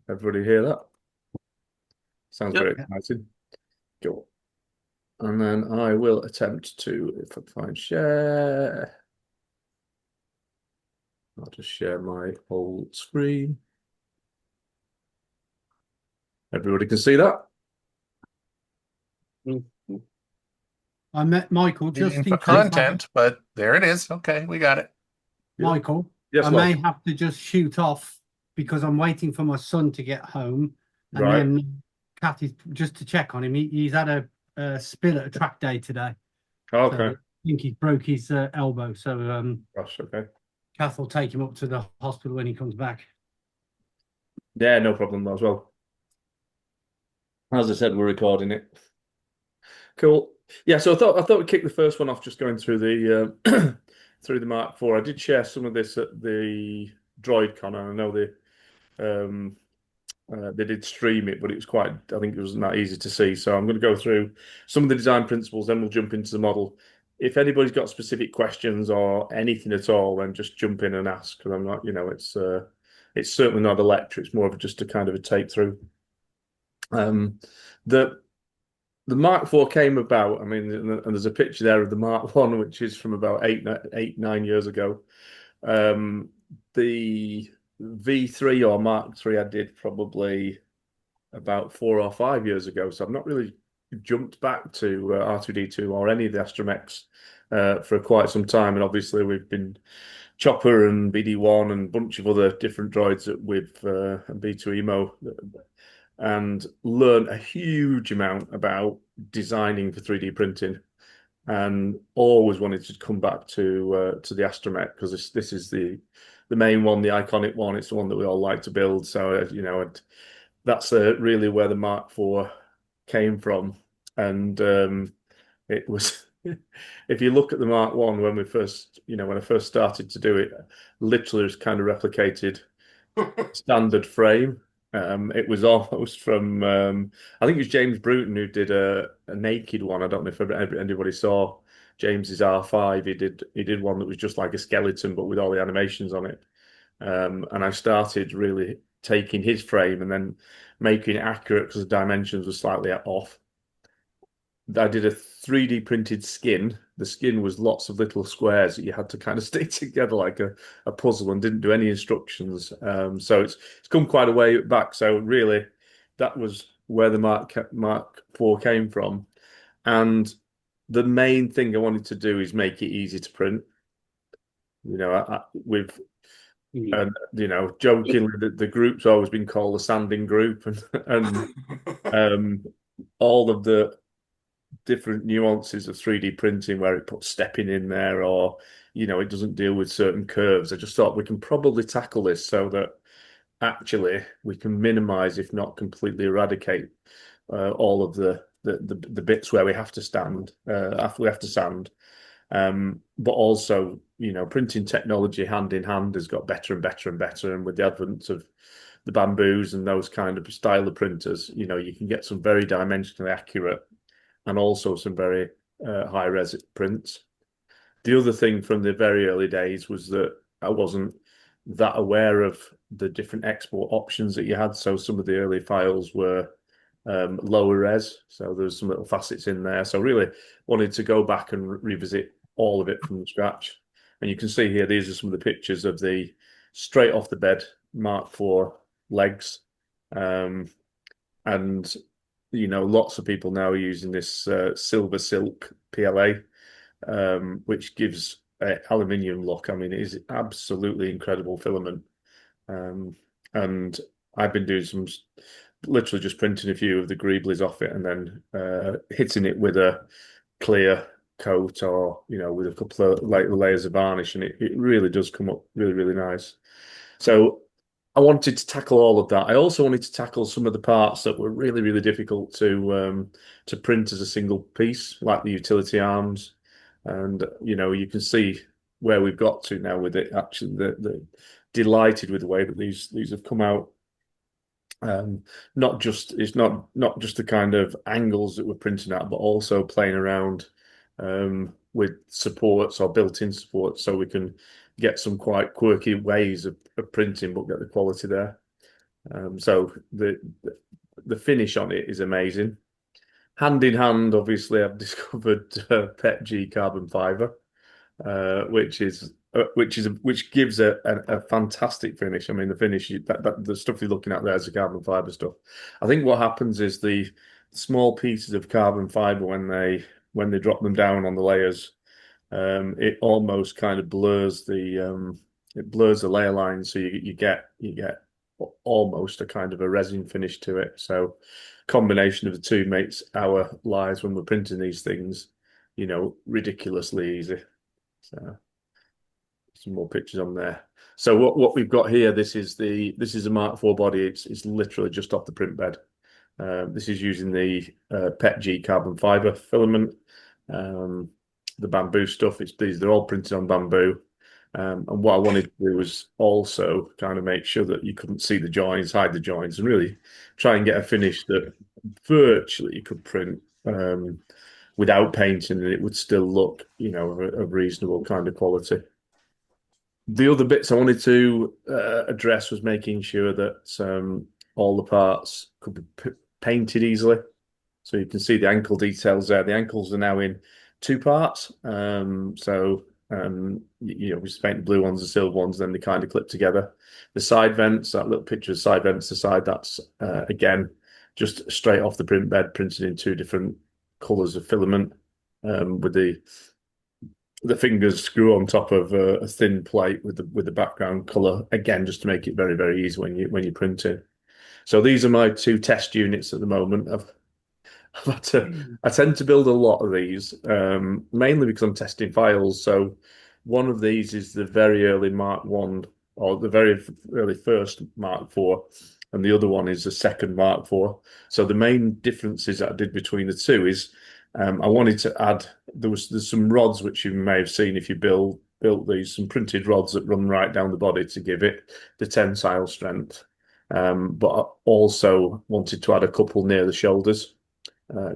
Everybody hear that? Sounds Yep. very exciting. Cool. And then I will attempt to, if I find share, I'll just share my whole screen. Everybody can see that? I met Michael Waiting just for in case content, but there it is. Okay, we got it. Yeah. Michael, Yes, I Mike. may have to just shoot off because I'm waiting for my son to get home, and Right. then Kathy's just to check on him. He's had a spill at a track day today, so Okay. I think he broke his elbow. So Gosh, okay. Kath will take him up to the hospital when he comes back. Yeah, no problem as well. As I said, we're recording it. Cool. Yeah, so I thought we'd kick the first one off just going through the through the Mark IV. I did share some of this at the Droid Con, and I know they did stream it, but it was quite, I think it wasn't that easy to see. So I'm going to go through some of the design principles, then we'll jump into the model. If anybody's got specific questions or anything at all, then just jump in and ask, because I'm not, it's certainly not a lecture. It's more of just a kind of a take through. Um, the the Mark IV came about. I mean, and there's a picture there of the Mark One, which is from about 9 years ago. The V3 or Mark III I did probably about 4 or 5 years ago. So I've not really jumped back to R2D2 or any of the Astromechs for quite some time. And obviously we've been Chopper and BD1 and a bunch of other different droids with B2 Emo and learned a huge amount about designing for 3D printing and always wanted to come back to the Astromech because this is the main one, the iconic one. It's the one that we all like to build. So that's really where the Mark IV came from. And it was, if you look at the Mark One when when I first started to do it, literally just kind of replicated standard frame. It was almost from, I think it was James Bruton who did a naked one. I don't know if anybody saw James's R5. He did one that was just like a skeleton, but with all the animations on it. And I started really taking his frame and then making it accurate because the dimensions were slightly off. I did a 3D printed skin. The skin was lots of little squares that you had to kind of stick together like a puzzle and didn't do any instructions. So it's come quite a way back. So really, that was where the Mark IV came from. And the main thing I wanted to do is make it easy to print. With and jokingly, the group's always been called the sanding group, and all of the different nuances of 3D printing where it puts stepping in there or it doesn't deal with certain curves. I just thought we can probably tackle this so that actually we can minimize, if not completely eradicate, all of the bits where we have to stand after we have to sand. But also, printing technology hand in hand has got better and better and better. And with the advent of the bamboos and those kind of style of printers, you can get some very dimensionally accurate and also some very high res prints. The other thing from the very early days was that I wasn't that aware of the different export options that you had. So some of the early files were lower res, so there's some little facets in there. So really wanted to go back and revisit all of it from scratch. And you can see here, these are some of the pictures of the straight off the bed Mark IV legs. And lots of people now are using this silver silk PLA, which gives an aluminium look. I mean, it is absolutely incredible filament. Um, and I've been doing some, literally just printing a few of the greblies off it and then hitting it with a clear coat or with a couple of like layers of varnish, and it really does come up really, really nice. So I wanted to tackle all of that. I also wanted to tackle some of the parts that were really, really difficult to print as a single piece, like the utility arms. And you can see where we've got to now with it. Actually, the delighted with the way that these have come out. It's not just the kind of angles that we're printing at, but also playing around with supports or built-in supports, so we can get some quite quirky ways of printing, but get the quality there. So the finish on it is amazing. Hand in hand, obviously, I've discovered PETG carbon fiber, which gives a fantastic finish. I mean, the finish the stuff you're looking at there is the carbon fiber stuff. I think what happens is the small pieces of carbon fiber when they drop them down on the layers, it almost kind of blurs the layer line, so you get almost a kind of a resin finish to it. So combination of the two makes our lives when we're printing these things, ridiculously easy. So some more pictures on there. So what we've got here, this is a Mark IV body. It's literally just off the print bed. This is using the PETG carbon fiber filament, the bamboo stuff. They're all printed on bamboo. And what I wanted to do was also kind of make sure that you couldn't see the joints, hide the joints, and really try and get a finish that virtually you could print without painting, and it would still look, of reasonable kind of quality. The other bits I wanted to address was making sure that all the parts could be painted easily. So you can see the ankle details there. The ankles are now in two parts. We just paint the blue ones, the silver ones, then they kind of clip together. The side vents, that little picture of side vents to side, that's again just straight off the print bed, printed in two different colours of filament, with the fingers screw on top of a thin plate with the background colour, again just to make it very, very easy when you print it. So these are my two test units at the moment. I tend to build a lot of these, mainly because I'm testing files. So one of these is the very early Mark 1 or the very early first Mark 4, and the other one is the second Mark 4. So the main differences that I did between the two is I wanted to add, there's some rods which you may have seen if you built these, some printed rods that run right down the body to give it the tensile strength. But I also wanted to add a couple near the shoulders,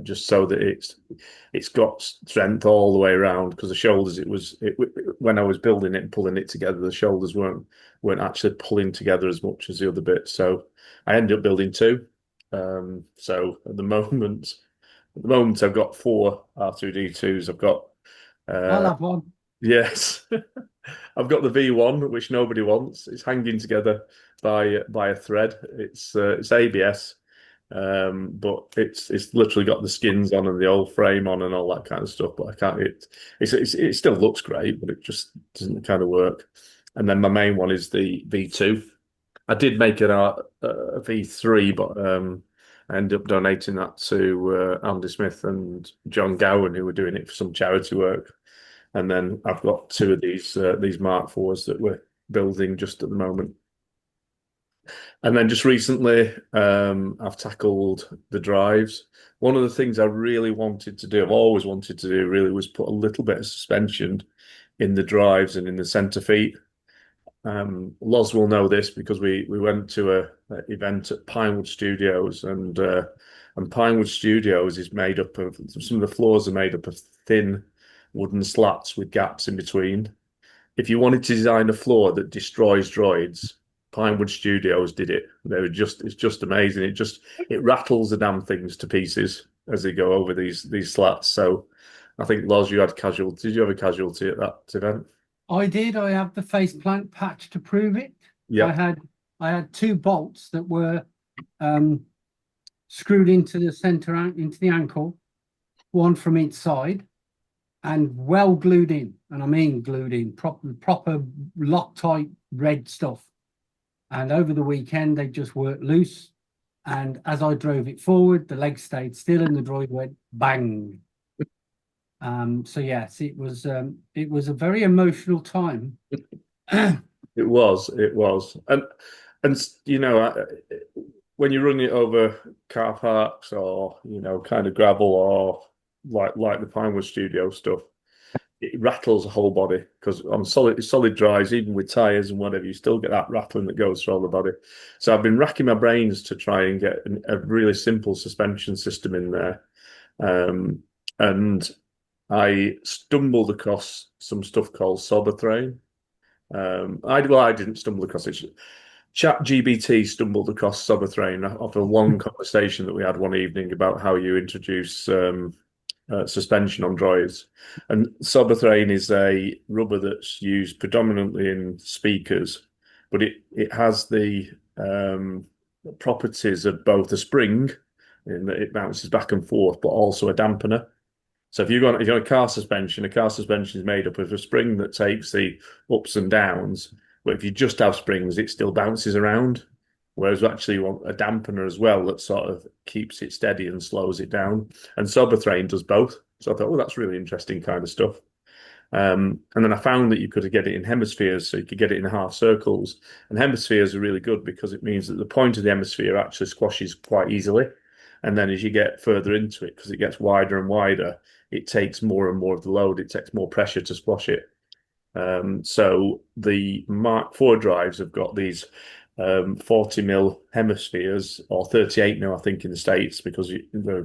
just so that it's got strength all the way around, because the shoulders, when I was building it and pulling it together, the shoulders weren't actually pulling together as much as the other bits. So I ended up building two. So at the moment I've got four R2D2s. I've got I'll have one. yes. I've got the V1, which nobody wants. It's hanging together by a thread. It's ABS, but it's literally got the skins on and the old frame on and all that kind of stuff. But I can't. It still looks great, but it just doesn't kind of work. And then my main one is the V2. I did make it a V3, but I ended up donating that to Andy Smith and John Gowan, who were doing it for some charity work. And then I've got two of these Mark IVs that we're building just at the moment. And then just recently, I've tackled the drives. One of the things I really wanted to do, I've always wanted to do, really, was put a little bit of suspension in the drives and in the center feet. Loz will know this because we went to an event at Pinewood Studios, and Pinewood Studios is made up of, some of the floors are made up of thin wooden slats with gaps in between. If you wanted to design a floor that destroys droids, Pinewood Studios did it. It's just amazing. It rattles the damn things to pieces as they go over these slats. So I think, Loz, you had casualty. Did you have a casualty at that event? I did. I have the faceplant patch to prove it. Yeah. I had two bolts that were screwed into the center, into the ankle, one from each side, and well glued in. And I mean glued in, proper Loctite red stuff. And over the weekend, they just worked loose. And as I drove it forward, the legs stayed still and the droid went bang. So yes, it was a very emotional time. It was, and when you're running it over car parks or kind of gravel or like the Pinewood Studio stuff, it rattles the whole body, because on solid drives, even with tires and whatever, you still get that rattling that goes through all the body. So I've been racking my brains to try and get a really simple suspension system in there, and I stumbled across some stuff called Sobertrain. I didn't stumble across it. ChatGPT stumbled across Soberthane off a long conversation that we had one evening about how you introduce suspension on droids. And Soberthane is a rubber that's used predominantly in speakers, but it has the properties of both a spring in that it bounces back and forth, but also a dampener. So if you've got a car suspension is made up of a spring that takes the ups and downs. But if you just have springs, it still bounces around. Whereas actually you want a dampener as well that sort of keeps it steady and slows it down. And Soberthane does both. So I thought, oh, that's really interesting kind of stuff. And then I found that you could get it in hemispheres, so you could get it in half circles. And hemispheres are really good because it means that the point of the hemisphere actually squashes quite easily. And then as you get further into it, because it gets wider and wider, it takes more and more of the load. It takes more pressure to squash it. So the MK4 drives have got these 40mm hemispheres, or 38mm, I think, in the States, because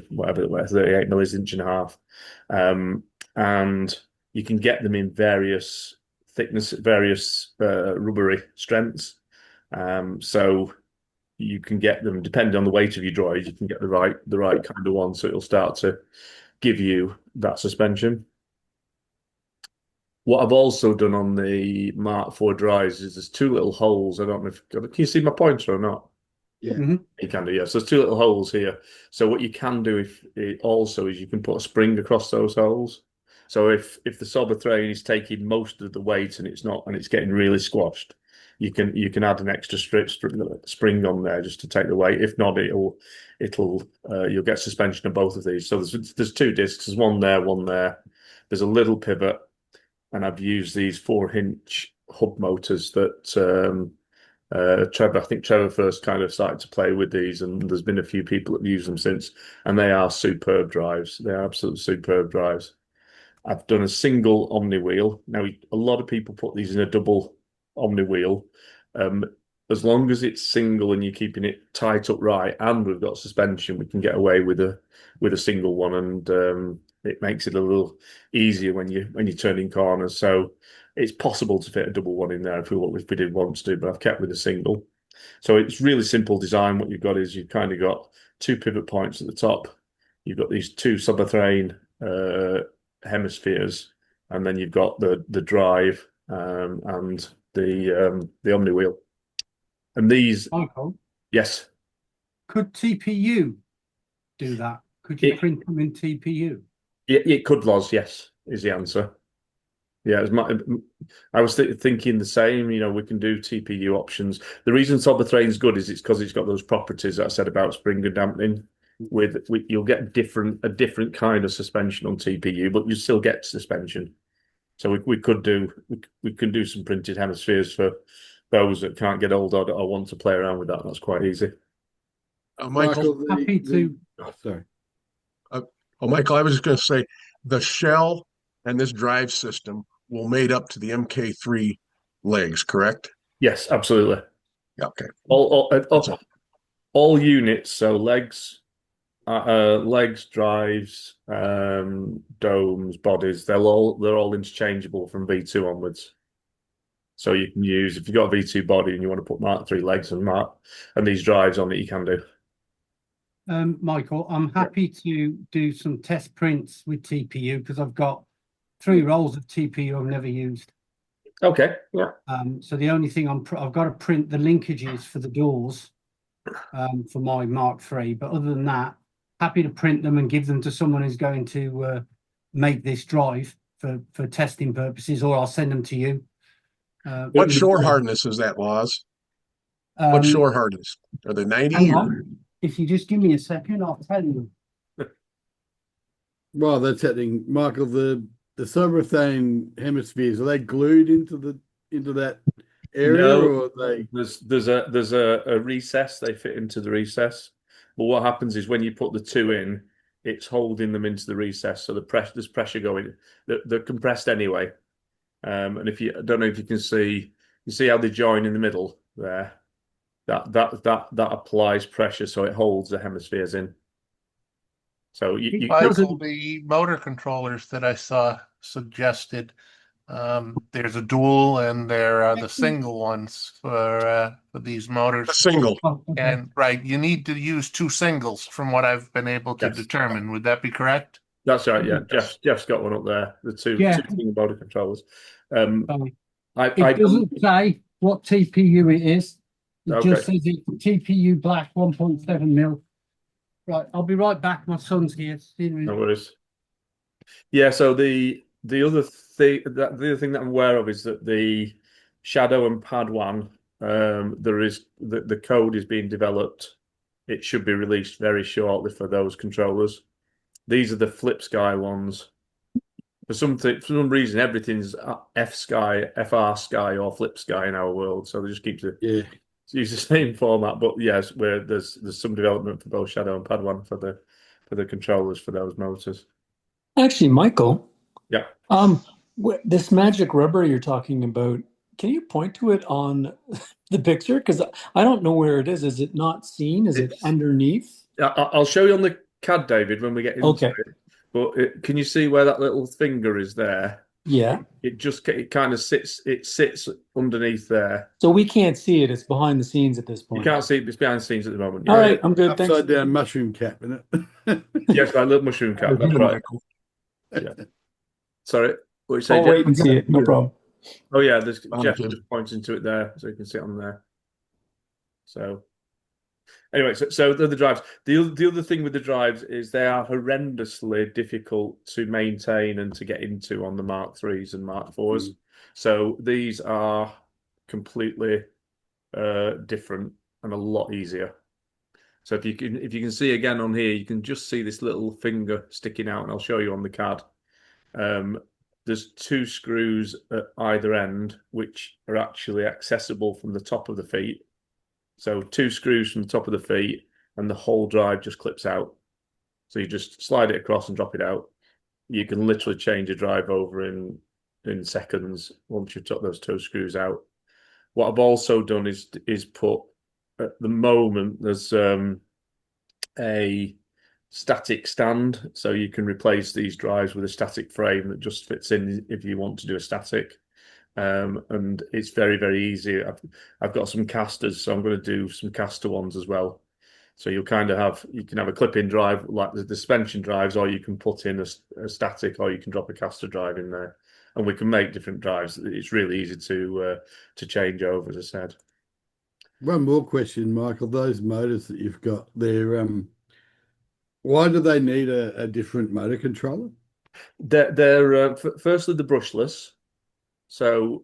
whatever 38mm is inch and a half. And you can get them in various thickness, various rubbery strengths. So you can get them, depending on the weight of your droid, you can get the right kind of one, so it'll start to give you that suspension. What I've also done on the MK4 drives is there's two little holes. I don't know if can you see my pointer or not? Yeah. You can do, yes. So there's two little holes here. So what you can do is you can put a spring across those holes. So if the Soberthane is taking most of the weight and it's getting really squashed, you can add an extra spring on there just to take the weight. If not, you'll get suspension of both of these. So there's two discs. There's one there, one there. There's a little pivot. And I've used these 4-inch hub motors that I think Trevor first kind of started to play with these, and there's been a few people that have used them since, and they are superb drives. They are absolutely superb drives. I've done a single Omni wheel. Now, a lot of people put these in a double Omni wheel. As long as it's single and you're keeping it tight upright, and we've got suspension, we can get away with a single one, and it makes it a little easier when you're turning corners. So it's possible to fit a double one in there if we did want to, but I've kept with a single. So it's really simple design. What you've got is you've kind of got two pivot points at the top. You've got these two Soberthane hemispheres, and then you've got the drive and the Omni wheel. And these, Michael, yes, could TPU do that? Could you print them in TPU? it could, Loz. Yes, is the answer. Yeah, I was thinking the same. We can do TPU options. The reason Soberthane's good is it's because it's got those properties that I said about spring and dampening. You'll get a different kind of suspension on TPU, but you still get suspension. So we could do some printed hemispheres for those that can't get old or want to play around with that. That's quite easy. Michael, happy to. Sorry. Michael, I was just going to say the shell and this drive system will mate up to the MK3 legs, correct? Yes, absolutely. Yeah, okay. All units, so legs, drives, domes, bodies, they're all interchangeable from V2 onwards. So you can use, if you've got a V2 body and you want to put MK3 legs and these drives on it, you can do. Michael, I'm happy to do some test prints with TPU because I've got 3 rolls of TPU I've never used. Okay, yeah. So the only thing I've got to print the linkages for the doors for my MarkV, but other than that, happy to print them and give them to someone who's going to make this drive for testing purposes, or I'll send them to you. What shore hardness is that, Loz? What shore hardness? Are they 90? If you just give me a second, I'll tell you. Well, that's happening, Michael. The Soberthane hemispheres, are they glued into that area, no, or are they? There's a recess. They fit into the recess. But what happens is when you put the 2 in, it's holding them into the recess. So there's pressure going. They're compressed anyway. And I don't know if you can see, how they join in the middle there. That applies pressure, so it holds the hemispheres in. So Michael, the motor controllers that I saw suggested There's a dual and there are the single ones for these A motors. single. Oh, okay. And right, you need to use two singles from what I've been able to Yes. determine. Would that be correct? That's right. Yeah, Jeff's got one up there. The two Yeah. single motor controllers. I It don't. doesn't say what TPU it is. It Okay. just says it's TPU black 1.7 mil. Right, I'll be right back. My son's here. No worries. Yeah, so the other thing that I'm aware of is that the Shadow and Padawan, there is the code is being developed. It should be released very shortly for those controllers. These are the Flip Sky ones. For some reason, everything's FR Sky or Flip Sky in our world, so they just keep use the same format. But yes, where there's some development for both Shadow and Padawan for the controllers for those motors. Actually, Michael, Yeah. this magic rubber you're talking about, can you point to it on the picture? Because I don't know where it is. Is it not seen? Is it underneath? I'll show you on the CAD, David, when we get into Okay. it. But can you see where that little finger is there? Yeah. It kind of sits underneath there. So we can't see it. It's behind the scenes at this You point. can't see it. It's behind the scenes at the moment. All right, I'm good. Thanks. Upside down mushroom cap, isn't it? Yes, I love mushroom cap. That's right. Yeah. Sorry, what you say, I'll Jeff? wait and see it. No problem. Oh yeah, there's I'm Jeff good. just pointing to it there, so you can see it on there. So anyway, so the drives. The other thing with the drives is they are horrendously difficult to maintain and to get into on the Mark IIIs and Mark IVs. So these are completely different and a lot easier. So if you can see again on here, you can just see this little finger sticking out, and I'll show you on the CAD. There's two screws at either end, which are actually accessible from the top of the feet. So two screws from the top of the feet, and the whole drive just clips out. So you just slide it across and drop it out. You can literally change a drive over in seconds once you've took those two screws out. What I've also done is put, at the moment, there's a static stand, so you can replace these drives with a static frame that just fits in if you want to do a static. And it's very, very easy. I've got some casters, so I'm going to do some caster ones as well. So you can have a clip-in drive like the suspension drives, or you can put in a static, or you can drop a caster drive in there, and we can make different drives. It's really easy to change over, as I said. One more question, Michael. Those motors that you've got there, why do they need a different motor controller? They're firstly the brushless. So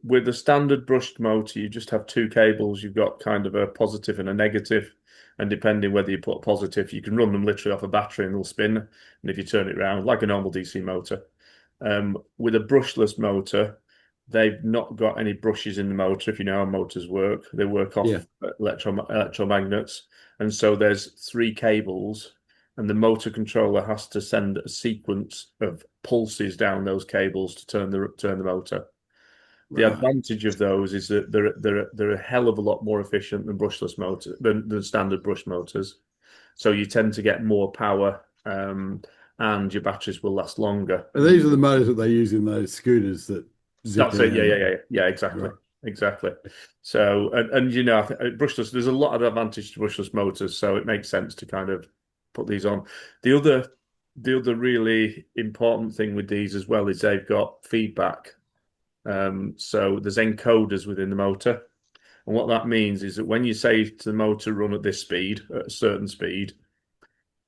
with the standard brushed motor, you just have two cables. You've got kind of a positive and a negative, and depending whether you put positive, you can run them literally off a battery and they'll spin. And if you turn it around, like a normal DC motor, with a brushless motor, they've not got any brushes in the motor. If you know how motors work, they work off electromagnets, and so there's three cables. And the motor controller has to send a sequence of pulses down those cables to turn the motor. The advantage of those is that they're a hell of a lot more efficient than brushless motor than standard brush motors. So you tend to get more power, and your batteries will last longer. And these are the motors that they use in those scooters that zip. That's it. Yeah, exactly. Right. Exactly. So, and you know, I think brushless, there's a lot of advantage to brushless motors, so it makes sense to kind of put these on. The other really important thing with these as well is they've got feedback. So there's encoders within the motor, and what that means is that when you say to the motor run at this speed, at a certain speed,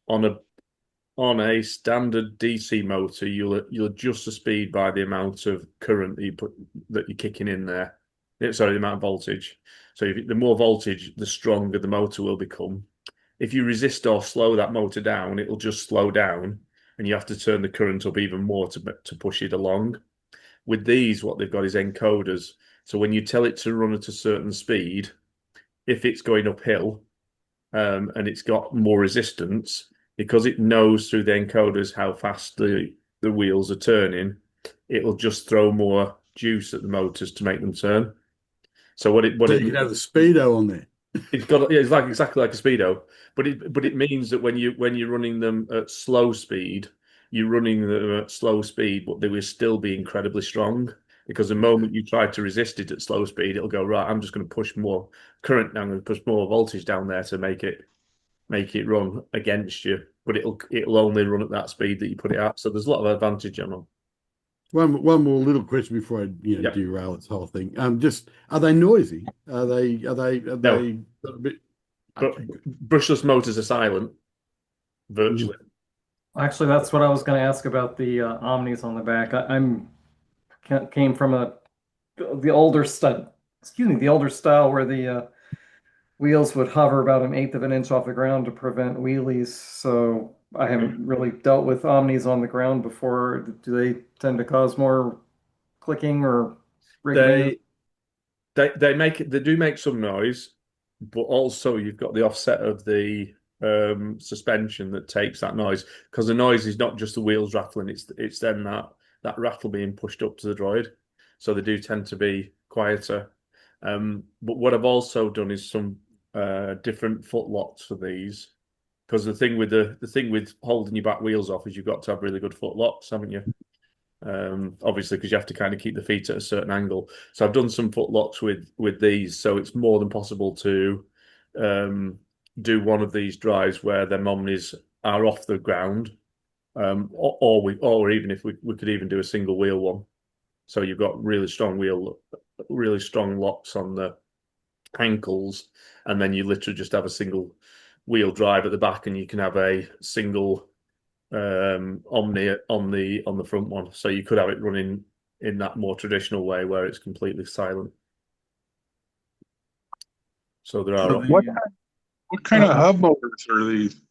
on a standard DC motor, you'll adjust the speed by the amount of current that you're kicking in there. Sorry, the amount of voltage. So the more voltage, the stronger the motor will become. If you resist or slow that motor down, it'll just slow down, and you have to turn the current up even more to push it along. With these, what they've got is encoders. So when you tell it to run at a certain speed, if it's going uphill, and it's got more resistance, because it knows through the encoders how fast the wheels are turning, it'll just throw more juice at the motors to make them turn. So you can have the speedo on there. It's like exactly like a speedo, but it means that when you're running them at slow speed, you're running them at slow speed, but they will still be incredibly strong. Because the moment you try to resist it at slow speed, it'll go, right, I'm just going to push more current down and push more voltage down there to make it run against you. But it'll only run at that speed that you put it at. So there's a lot of advantage on them. One more little question before I Yep. derail this whole thing. Just are they noisy? Are they a bit? But brushless motors are silent, virtually. Actually, that's what I was going to ask about the Omnis on the back. Came from the older style. Excuse me, the older style where the wheels would hover about 1/8 of an inch off the ground to prevent wheelies. So I haven't really dealt with Omnis on the ground before. Do they tend to cause more clicking or wriggling? They do make some noise, but also you've got the offset of the suspension that takes that noise, because the noise is not just the wheels rattling, it's then that rattle being pushed up to the droid. So they do tend to be quieter. But what I've also done is some different foot locks for these, because the thing with holding your back wheels off is you've got to have really good foot locks, haven't you? Obviously, because you have to kind of keep the feet at a certain angle. So I've done some foot locks with these, so it's more than possible to do one of these drives where their Omnis are off the ground, or even if we could even do a single wheel one. So you've got really strong locks on the ankles, and then you literally just have a single wheel drive at the back, and you can have a single Omni on the front one. So you could have it running in that more traditional way where it's completely silent. So there are What kind of hub motors are these?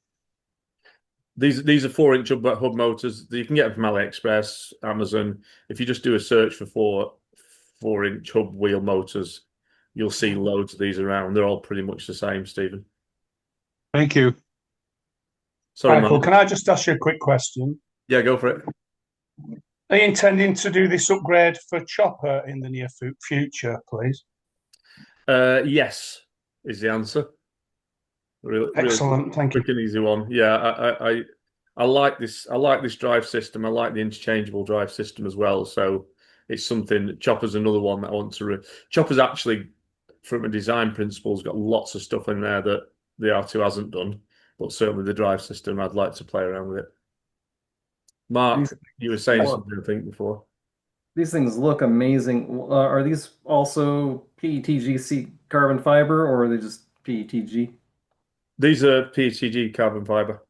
These are 4-inch hub motors. You can get them from AliExpress, Amazon. If you just do a search for 4-inch hub wheel motors, you'll see loads of these around. They're all pretty much the same, Stephen. Thank you. Sorry, Michael, Mark. can I just ask you a quick question? Yeah, go for it. Are you intending to do this upgrade for Chopper in the near future, please? Yes, is the answer. Really Excellent, thank you. quick and easy one. Yeah, I like this. I like this drive system. I like the interchangeable drive system as well. So it's something. Chopper's another one that I want to. Chopper's actually, from a design principle, has got lots of stuff in there that the R2 hasn't done. But certainly the drive system, I'd like to play around with it. Mark, you were saying something, I think, before. These things look amazing. Are these also PETG carbon fiber, or are they just PETG? These are PETG carbon fiber.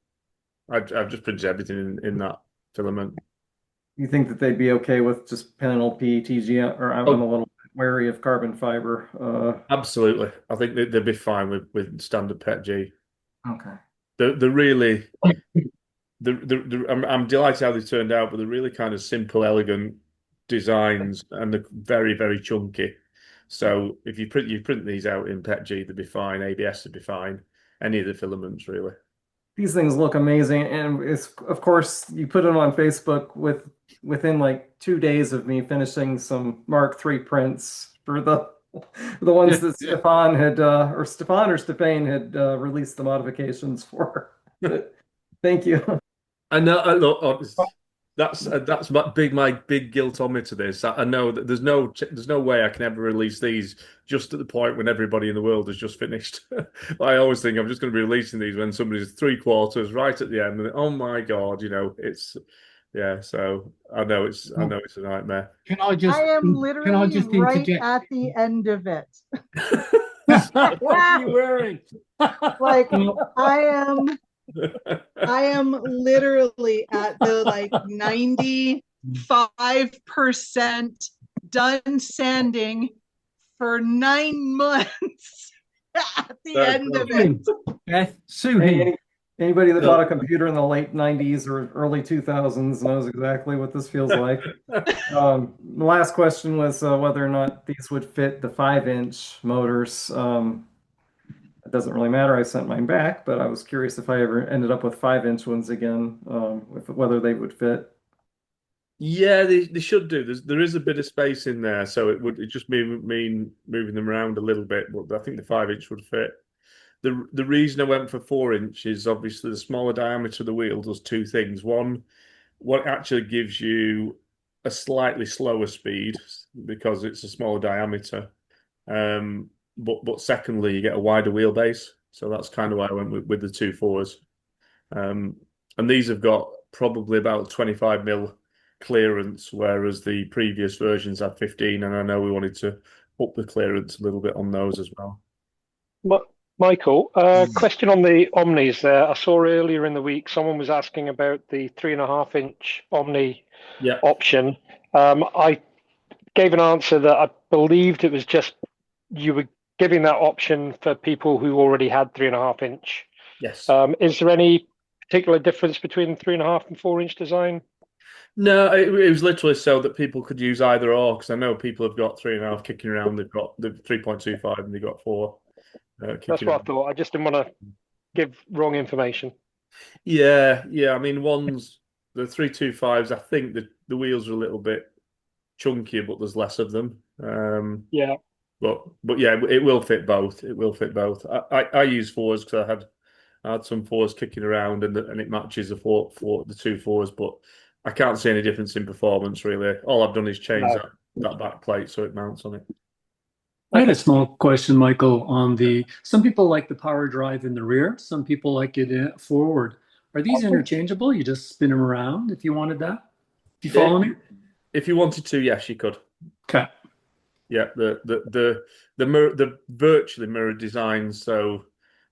I've just printed everything in that filament. You think that they'd be okay with just panel PETG, or I'm a little wary of carbon fiber? Absolutely. I think they'd be fine with standard PETG. Okay. They're really, I'm delighted how they turned out, but they're really kind of simple, elegant designs, and they're very, very chunky. So if you print these out in PETG, they'd be fine. ABS would be fine. Any of the filaments, really. These things look amazing, and it's, of course, you put it on Facebook within like 2 days of me finishing some Mark III prints for the ones that Stefan or Stefan had released the modifications for. Thank you. I know. Look, that's my big guilt on me to this. I know that there's no way I can ever release these just at the point when everybody in the world has just finished. I always think I'm just going to be releasing these when somebody's 3/4 right at the end, and oh my God, it's So I know it's a nightmare. I am literally right at the end of it. What are you wearing? Like I am literally at the 95% done sanding for 9 months at the end of it. Beth, sue him. Anybody that bought a computer in the late 90s or early 2000s knows exactly what this feels like. The last question was whether or not these would fit the 5-inch motors. It doesn't really matter. I sent mine back, but I was curious if I ever ended up with 5-inch ones again, whether they would fit. Yeah, they should do. There is a bit of space in there, so it just mean moving them around a little bit. But I think the 5-inch would fit. The reason I went for 4-inch is obviously the smaller diameter of the wheel does two things. One, what actually gives you a slightly slower speed because it's a smaller diameter. But secondly, you get a wider wheelbase. So that's kind of why I went with the 2.4s. And these have got probably about 25 mm clearance, whereas the previous versions had 15. And I know we wanted to up the clearance a little bit on those as well. Michael, question on the Omnis there. I saw earlier in the week someone was asking about the 3.5-inch Omni option. I gave an answer that I believed it was just you were giving that option for people who already had 3.5-inch. Yes. Is there any particular difference between 3.5 and 4-inch design? No, it was literally so that people could use either or, because I know people have got 3.5 kicking around. They've got the 3.25 and they've got 4. That's what I thought. I just didn't want to give wrong information. Yeah. I mean, the 3.25s. I think the wheels are a little bit chunkier, but there's less of them. Yeah. But yeah, it will fit both. It will fit both. I use 4s because I had some 4s kicking around, and it matches the 2.4s. But I can't see any difference in performance really. All I've done is change that back plate so it mounts on it. I had a small question, Michael, on some people like the power drive in the rear. Some people like it forward. Are these interchangeable? You just spin them around if you wanted that? Do you follow me? If you wanted to, yes, you could. Okay. Yeah, the virtually mirror designs, so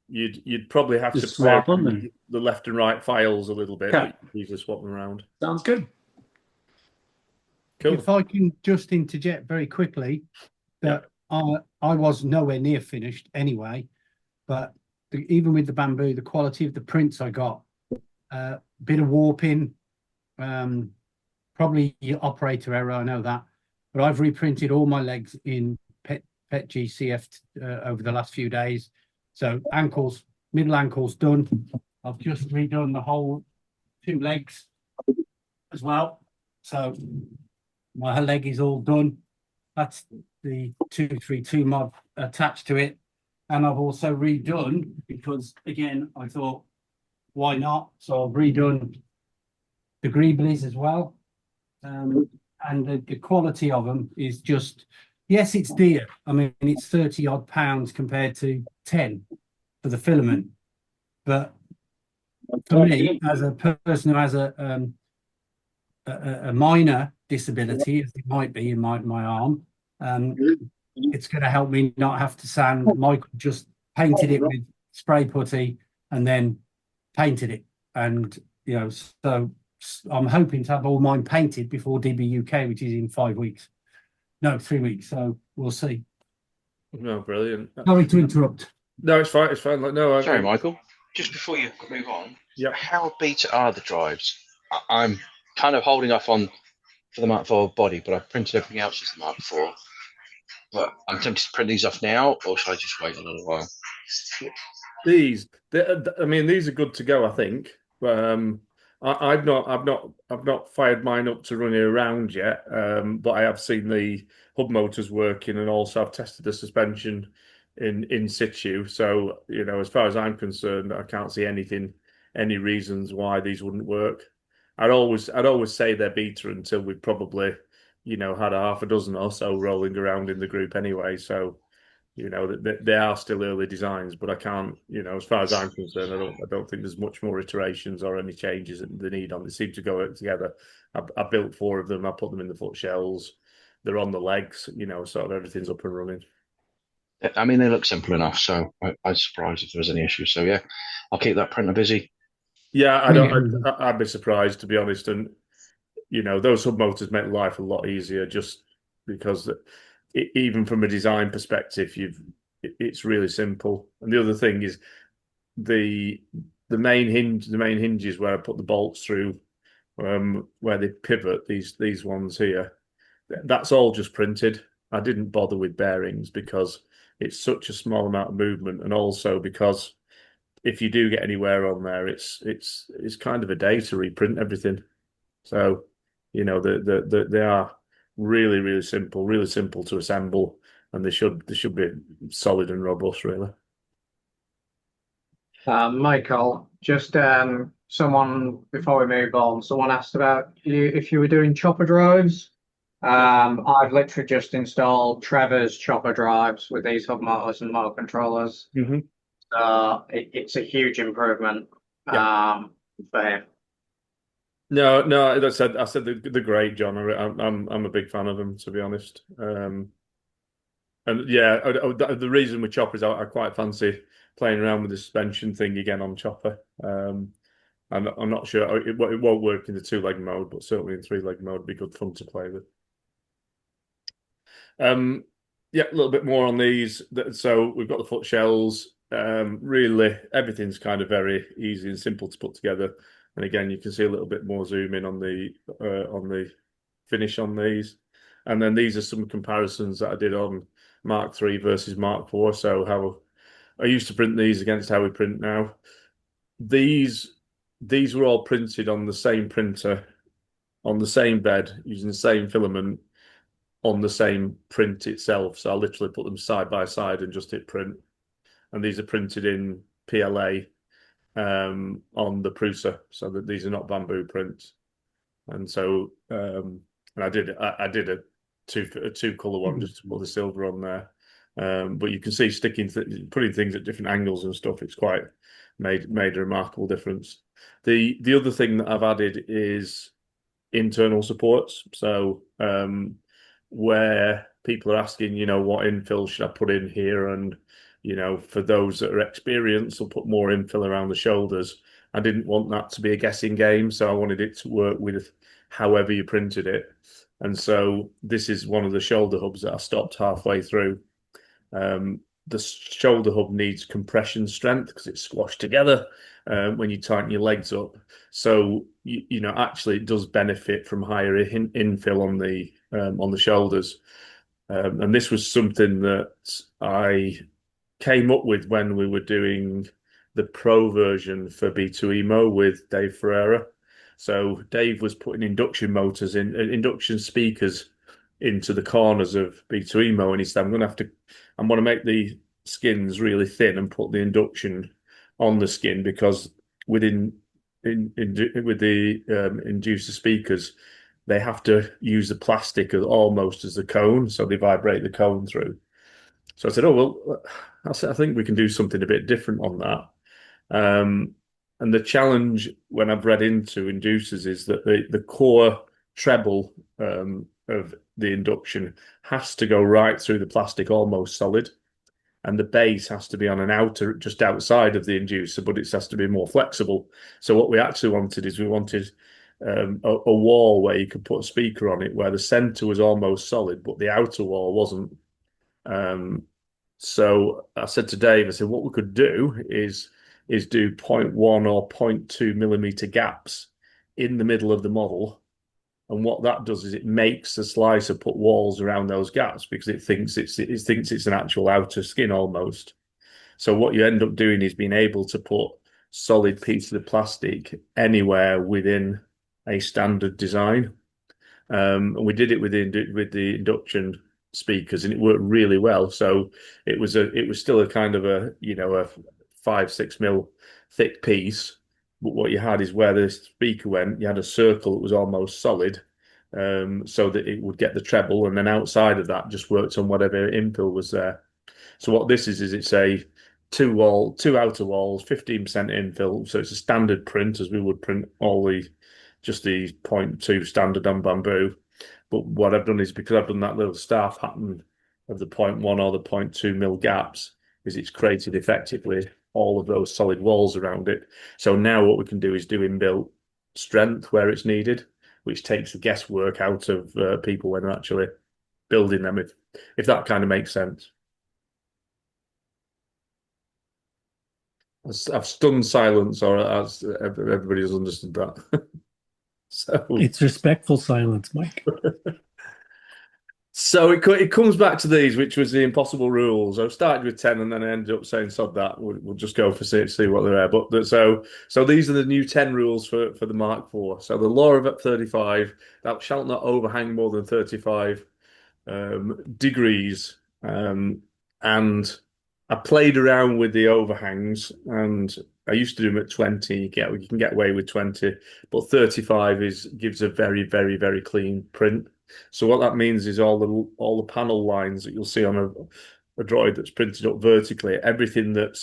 you'd probably have just to swap play them the left and right files a little bit, okay. but you just swap them around. Sounds good. Cool. If I can just interject very quickly, that I was nowhere near finished anyway, but even with the bamboo, the quality of the prints I got, bit of warping, probably operator error, I know that, but I've reprinted all my legs in PET GCF over the last few days. So ankles, middle ankles done. I've just redone the whole 2 legs as well. So my leg is all done. That's the 232 mod attached to it. And I've also redone, because again, I thought, why not? So I've redone the greblies as well. And the quality of them is just, yes, it's dear. I mean, it's 30 odd pounds compared to 10 for the filament. But for me, as a person who has a minor disability, as it might be in my arm, it's going to help me not have to sand. Michael just painted it with spray putty and then painted it, and so I'm hoping to have all mine painted before DB UK, which is in 5 weeks. No, 3 weeks. So we'll see. No, brilliant. Sorry to interrupt. No, it's fine. It's fine. No, sorry, Michael. Just before you move on, yeah, how beta are the drives? I'm kind of holding off for the Mark 4 body, but I've printed everything else as the Mark 4. But I'm tempted to print these off now, or should I just wait a little while? These are good to go, I think. I've not fired mine up to run it around yet, but I have seen the hub motors working, and also I've tested the suspension in situ. So as far as I'm concerned, I can't see any reasons why these wouldn't work. I'd always say they're beta until we've probably had a half a dozen or so rolling around in the group anyway. So they are still early designs, but I can't, as far as I'm concerned, I don't think there's much more iterations or any changes that they need on. They seem to go together. I built 4 of them. I put them in the foot shells. They're on the legs, sort of everything's up and running. I mean, they look simple enough, so I was surprised if there was any issue. So yeah, I'll keep that printer busy. Yeah, I'd be surprised, to be honest. And those hub motors make life a lot easier, just because even from a design perspective, it's really simple. And the other thing is the main hinges where I put the bolts through, where they pivot, these ones here, that's all just printed. I didn't bother with bearings because it's such a small amount of movement, and also because if you do get anywhere on there, it's kind of a day to reprint everything. So they are really, really simple to assemble, and they should be solid and robust, really. Michael, just someone before we move on. Someone asked about you if you were doing chopper drives. I've literally just installed Trevor's chopper drives with these hub motors and motor controllers. It's a huge improvement for him. No, I said they're great, John. I'm a big fan of them, to be honest. And yeah, the reason with choppers, I quite fancy playing around with the suspension thing again on chopper. I'm not sure it won't work in the 2-leg mode, but certainly in 3-leg mode, would be good fun to play with. Yeah, a little bit more on these. So we've got the foot shells. Really, everything's kind of very easy and simple to put together. And again, you can see a little bit more zoom in on the finish on these. And then these are some comparisons that I did on Mark 3 versus Mark 4. So how I used to print these against how we print now. These were all printed on the same printer, on the same bed, using the same filament, on the same print itself. So I literally put them side by side and just hit print. And these are printed in PLA on the Prusa, so that these are not bamboo prints. And so and I did a two color one just to put the silver on there. But you can see putting things at different angles and stuff. It's quite made a remarkable difference. The other thing that I've added is internal supports. So where people are asking, what infill should I put in here? And, for those that are experienced, I'll put more infill around the shoulders. I didn't want that to be a guessing game, so I wanted it to work with however you printed it. And so this is one of the shoulder hubs that I stopped halfway through. The shoulder hub needs compression strength because it's squashed together when you tighten your legs up. So actually, it does benefit from higher infill on the shoulders. And this was something that I came up with when we were doing the pro version for B2EMO with Dave Ferreira. So Dave was putting induction motors in, induction speakers into the corners of B2EMO, and he said, I'm going to make the skins really thin and put the induction on the skin, because with the inducer speakers, they have to use the plastic almost as the cone, so they vibrate the cone through. So I said, I think we can do something a bit different on that. And the challenge when I've read into inducers is that the core treble of the induction has to go right through the plastic, almost solid, and the base has to be on an outer, just outside of the inducer, but it has to be more flexible. So what we actually wanted is a wall where you could put a speaker on it, where the center was almost solid, but the outer wall wasn't. So I said to Dave, I said, what we could do is do 0.1 or 0.2 millimeter gaps in the middle of the model. And what that does is it makes the slicer put walls around those gaps, because it thinks it's an actual outer skin almost. So what you end up doing is being able to put solid pieces of plastic anywhere within a standard design. And we did it with the induction speakers, and it worked really well. So it was still a kind of a 5-6 mil thick piece, but what you had is where the speaker went, you had a circle that was almost solid, so that it would get the treble, and then outside of that just worked on whatever infill was there. So what this is it's a two outer walls, 15% infill, so it's a standard print as we would print just the 0.2 standard on bamboo. But what I've done is, because I've done that little star pattern of the 0.1 or the 0.2 mil gaps, is it's created effectively all of those solid walls around it. So now what we can do is do inbuilt strength where it's needed, which takes the guesswork out of people when they're actually building them, if that kind of makes sense. I've stunned silence, or as everybody has understood that. So it's respectful silence, Mike. So it comes back to these, which was the impossible rules. I started with 10 and then I ended up saying, sod that, we'll just go for 6, see what they're at. But so these are the new 10 rules for the Mark IV. So the law of 35, thou shalt not overhang more than 35 degrees. And I played around with the overhangs, and I used to do them at 20. You can get away with 20, but 35 gives a very, very, very clean print. So what that means is all the panel lines that you'll see on a droid that's printed up vertically, everything that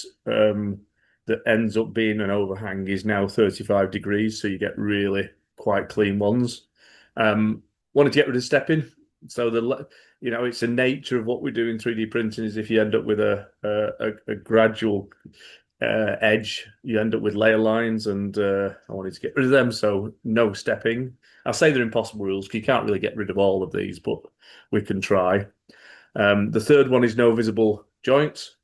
ends up being an overhang is now 35 degrees, so you get really quite clean ones. Wanted to get rid of stepping, so it's the nature of what we do in 3D printing is if you end up with a gradual edge, you end up with layer lines, and I wanted to get rid of them, so no stepping. I say they're impossible rules because you can't really get rid of all of these, but we can try. The third one is no visible joints.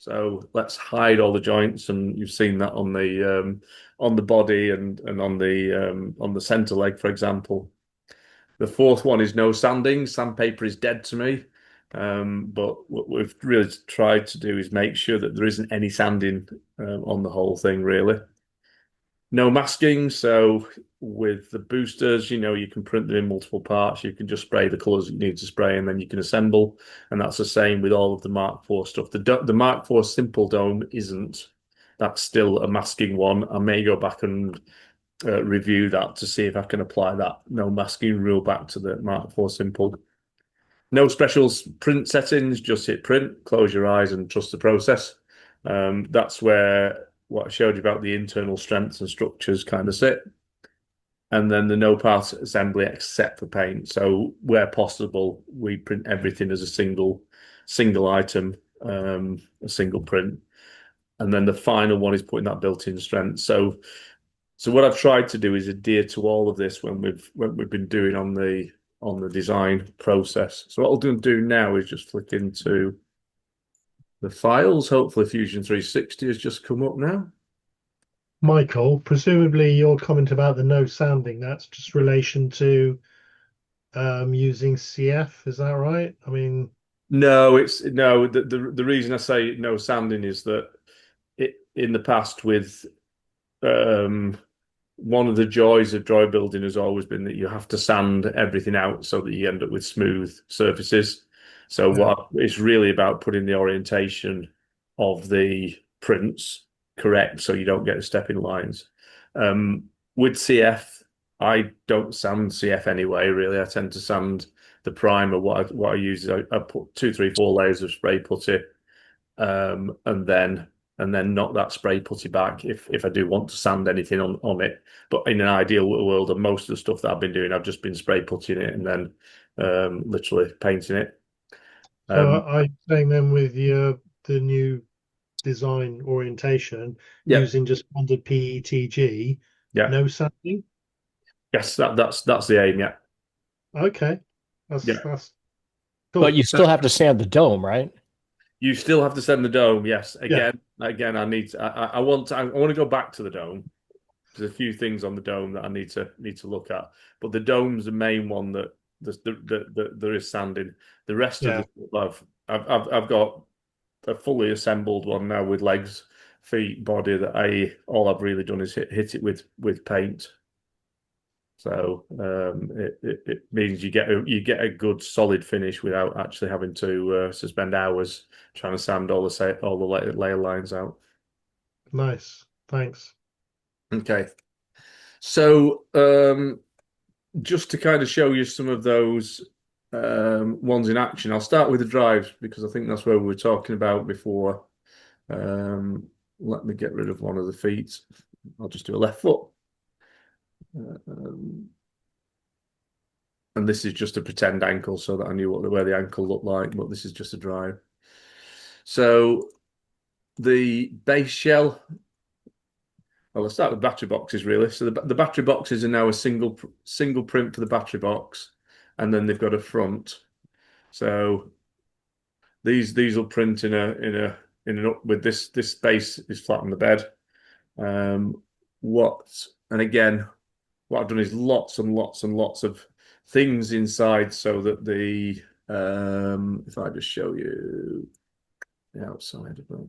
So let's hide all the joints, and you've seen that on the body and on the center leg, for example. The fourth one is no sanding. Sandpaper is dead to me. But what we've really tried to do is make sure that there isn't any sanding on the whole thing, really. No masking. So with the boosters, you can print them in multiple parts. You can just spray the colors you need to spray, and then you can assemble. And that's the same with all of the Mark IV stuff. The Mark IV Simple Dome isn't. That's still a masking one. I may go back and review that to see if I can apply that no masking rule back to the Mark IV Simple. No special print settings, just hit print, close your eyes and trust the process. That's where what I showed you about the internal strengths and structures kind of sit. And then the no part assembly except for paint. So where possible, we print everything as a single item, a single print. And then the final one is putting that built-in strength. So what I've tried to do is adhere to all of this when we've been doing on the design process. So what I'll do now is just flick into the files. Hopefully Fusion 360 has just come up now. Michael, presumably your comment about the no sanding, that's just relation to using CF, is that right? I mean, no, the reason I say no sanding is that in the past with one of the joys of droid building has always been that you have to sand everything out so that you end up with smooth surfaces. So what it's really about putting the orientation of the prints correct so you don't get the stepping lines. With CF, I don't sand CF anyway, really. I tend to sand the primer. What I use is I put 2, 3, 4 layers of spray putty, and then knock that spray putty back if I do want to sand anything on it. But in an ideal world, of most of the stuff that I've been doing, I've just been spray puttying it and then literally painting it. so I'm saying then with the new design orientation, using just standard PETG, no sanding? Yes, that's the aim, yeah. Okay. That's cool. But you still have to sand the dome, right? You still have to sand the dome, yes. Again, I need to, I want to go back to the dome. There's a few things on the dome that I need to look at, but the dome's the main one that there is sanding. The rest of the stuff I've got a fully assembled one now with legs, feet, body that all I've really done is hit it with paint. So it means you get a good solid finish without actually having to spend hours trying to sand all the layer lines out. Nice, thanks. Okay, so just to kind of show you some of those ones in action, I'll start with the drives because I think that's where we were talking about before. Let me get rid of one of the feet. I'll just do a left foot. And this is just a pretend ankle so that I knew where the ankle looked like, but this is just a drive. So the base shell, well, I'll start with battery boxes really. So the battery boxes are now a single print for the battery box, and then they've got a front. So these will print in an with this base is flat on the bed. And again, what I've done is lots and lots and lots of things inside so that the if I just show you the outside of that.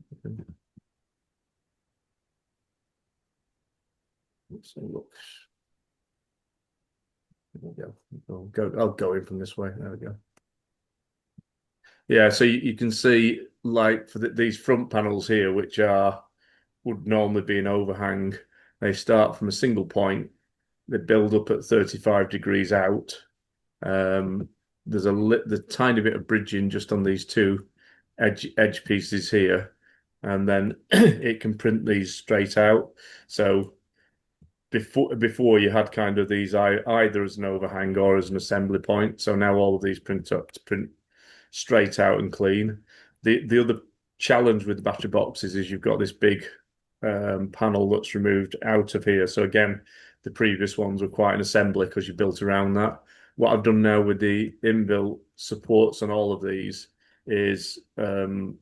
So look. There we go. I'll go in from this way. There we go. Yeah, so you can see like for these front panels here, which would normally be an overhang, they start from a single point. They build up at 35 degrees out. There's the tiny bit of bridging just on these two edge pieces here, and then it can print these straight out. So before you had kind of these either as an overhang or as an assembly point. So now all of these print straight out and clean. The other challenge with the battery boxes is you've got this big panel that's removed out of here. So again, the previous ones were quite an assembly because you built around that. What I've done now with the inbuilt supports on all of these is along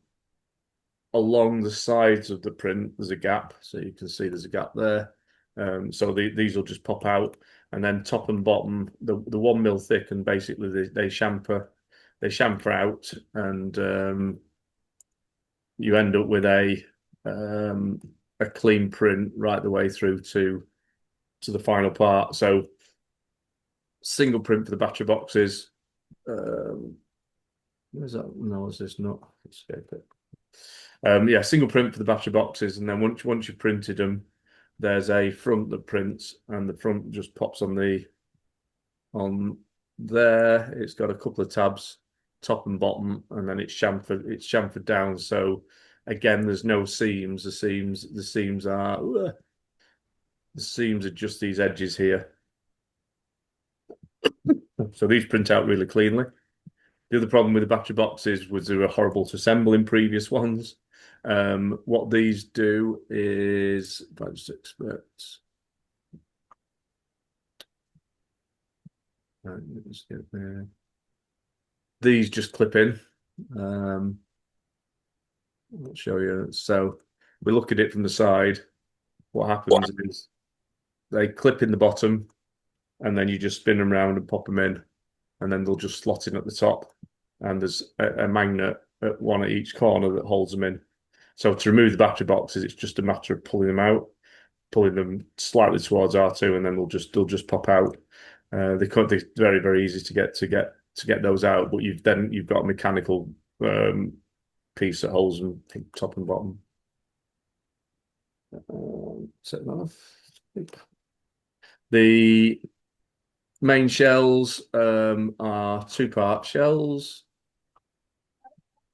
the sides of the print, there's a gap. So you can see there's a gap there. So these will just pop out, and then top and bottom, the 1 mil thick, and basically they chamfer out, and you end up with a clean print right the way through to the final part. So single print for the battery boxes. Where's that? No, is this not? Escape it. Yeah, single print for the battery boxes, and then once you've printed them, there's a front that prints, and the front just pops on there. It's got a couple of tabs, top and bottom, and then it's chamfered down. So again, there's no seams. The seams are just these edges here. So these print out really cleanly. The other problem with the battery boxes was they were horrible to assemble in previous ones. What these do is, if I just expect, right, let's get there. These just clip in. I'll show you. So we look at it from the side. What happens is they clip in the bottom, and then you just spin them around and pop them in, and then they'll just slot in at the top. And there's a magnet at one at each corner that holds them in. So to remove the battery boxes, it's just a matter of pulling them out, pulling them slightly towards R2, and then they'll just pop out. They're very, very easy to get those out, but you've got a mechanical piece that holds them from top and bottom. Set that off. The main shells are two-part shells,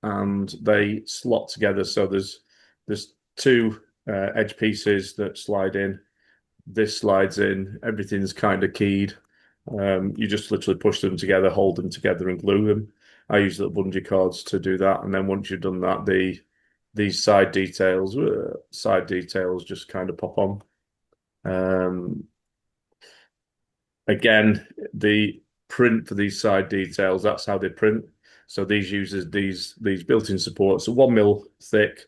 and they slot together. So there's two edge pieces that slide in. This slides in. Everything's kind of keyed. You just literally push them together, hold them together, and glue them. I use little bungee cords to do that, and then once you've done that, these side details just kind of pop on. Again, the print for these side details, that's how they print. So these uses these built-in supports, so 1 mil thick.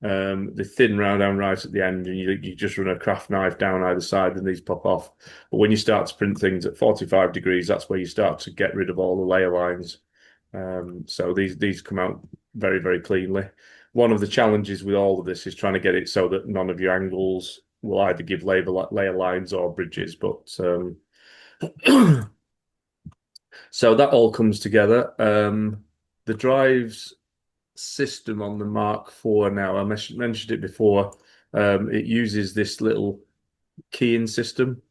They thin round down right at the end, and you just run a craft knife down either side, and these pop off. But when you start to print things at 45 degrees, that's where you start to get rid of all the layer lines. So these come out very, very cleanly. One of the challenges with all of this is trying to get it so that none of your angles will either give layer lines or bridges. But so that all comes together. The drives system on the Mark IV now, I mentioned it before, it uses this little keying system.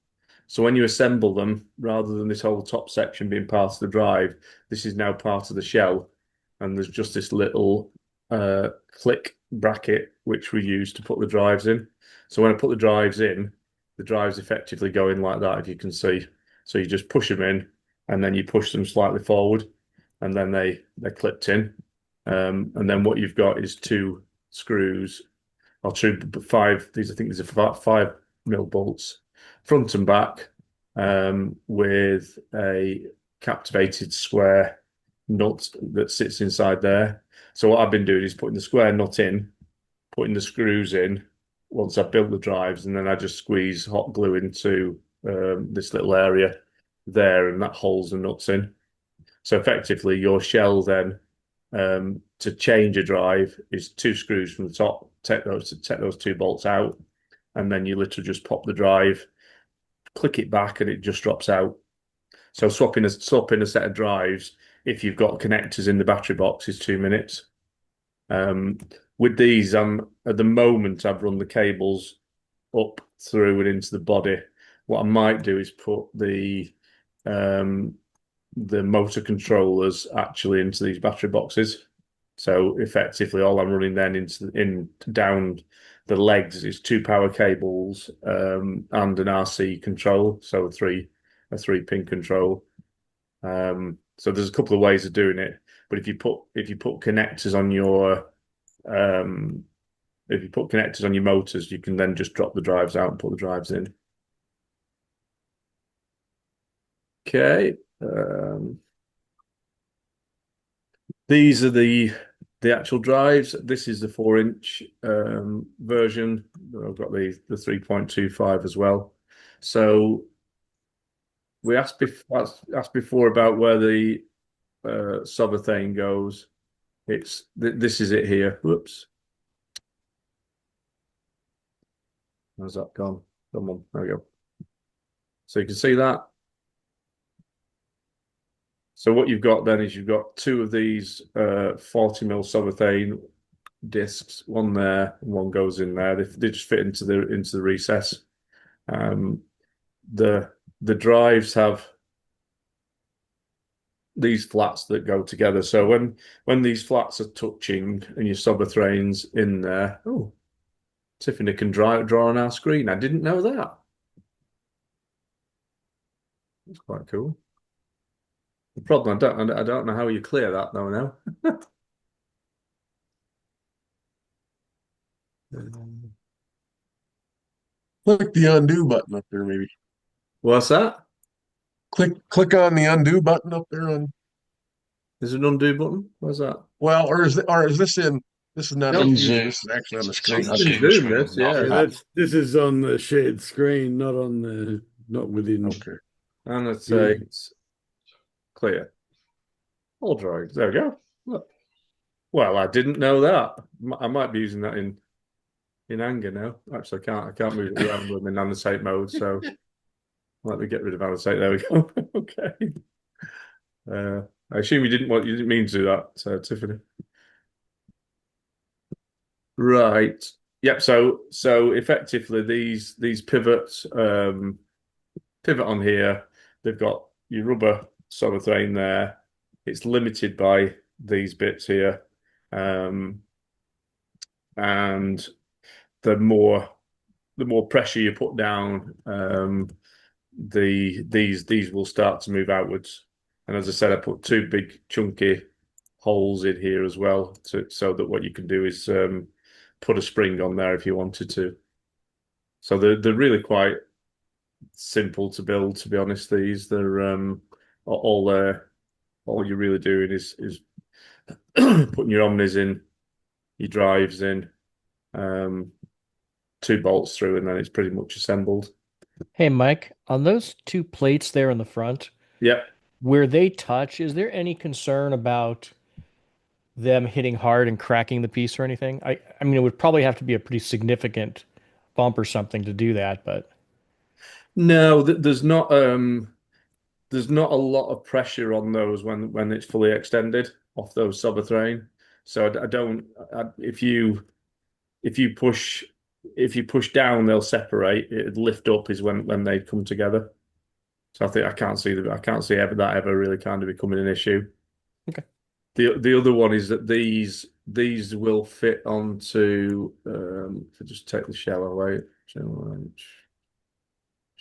So when you assemble them, rather than this whole top section being part of the drive, this is now part of the shell, and there's just this little click bracket which we use to put the drives in. So when I put the drives in, the drives effectively go in like that, if you can see. So you just push them in, and then you push them slightly forward, and then they're clipped in. And then what you've got is two screws, or five. I think these are 5 mil bolts, front and back, with a captivated square nut that sits inside there. So what I've been doing is putting the square nut in, putting the screws in once I've built the drives, and then I just squeeze hot glue into this little area there, and that holds the nuts in. So effectively, your shell then, to change a drive, is 2 screws from the top. Take those 2 bolts out, and then you literally just pop the drive, click it back, and it just drops out. So swapping a set of drives if you've got connectors in the battery box, is 2 minutes. With these, at the moment I've run the cables up through and into the body. What I might do is put the motor controllers actually into these battery boxes. So effectively, all I'm running then down the legs is 2 power cables and an RC control, so a 3-pin control. So there's a couple of ways of doing it, but if you put connectors on your motors, you can then just drop the drives out and put the drives in. Okay. These are the actual drives. This is the 4-inch version. I've got the 3.25 as well. So we asked before about where the Soberthane goes. This is it here. Whoops. How's that gone? Come on, there we go. So you can see that. So what you've got then is you've got 2 of these 40mm Soberthane discs, one there and one goes in there. They just fit into the recess. The drives have these flats that go together. So when these flats are touching and your Soberthane's in there, oh, Tiffany can draw on our screen. I didn't know that. That's quite cool. The problem, I don't know how you clear that though now. Click the undo button up there, maybe. What's that? Click on the undo button up there on. There's an undo button. What's that? Well, or is this in? This is not In in Zoom. This is actually on the screen. It's on It's in Zoom Zoom, screen, this, not yeah. Yeah, this is on the shared screen, not within. Okay. And let's say it's clear. All droids. There we go. Look. Well, I didn't know that. I might be using that in anger now. Actually, I can't move it around with my nanosite mode, so let me get rid of nanosite. There we go. Okay. I assume you didn't mean to do that, Tiffany. Right. Yep. So effectively, these pivots pivot on here. They've got your rubber Soberthane there. It's limited by these bits here, and the more pressure you put down, these will start to move outwards. And as I said, I put 2 big chunky holes in here as well, so that what you can do is put a spring on there if you wanted to. So they're really quite simple to build, to be honest. They're all you're really doing is putting your omnis in, your drives in, 2 bolts through, and then it's pretty much assembled. Hey, Mike, on those 2 plates there in the front, yep, where they touch, is there any concern about them hitting hard and cracking the piece or anything? I mean, it would probably have to be a pretty significant bump or something to do that, but no, there's not a lot of pressure on those when it's fully extended off those Soberthane. So I don't. If you push down, they'll separate. It'd lift up is when they come together. So I can't see that ever really kind of becoming an issue. Okay. The other one is that these will fit onto. If I just take the shell away, show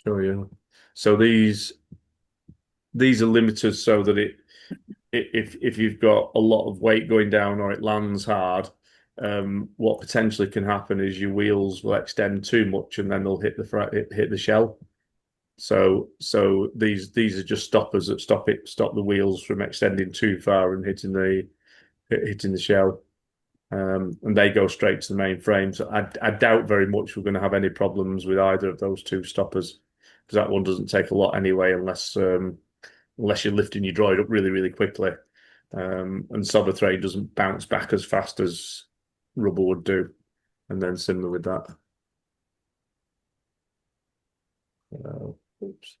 you. So these are limiters so that if you've got a lot of weight going down or it lands hard, what potentially can happen is your wheels will extend too much and then they'll hit the shell. So these are just stoppers that stop the wheels from extending too far and hitting the shell. And they go straight to the main frame. So I doubt very much we're going to have any problems with either of those 2 stoppers, because that one doesn't take a lot anyway, unless you're lifting your droid up really, really quickly. And Soberthane doesn't bounce back as fast as rubber would do. And then similar with that. Oops.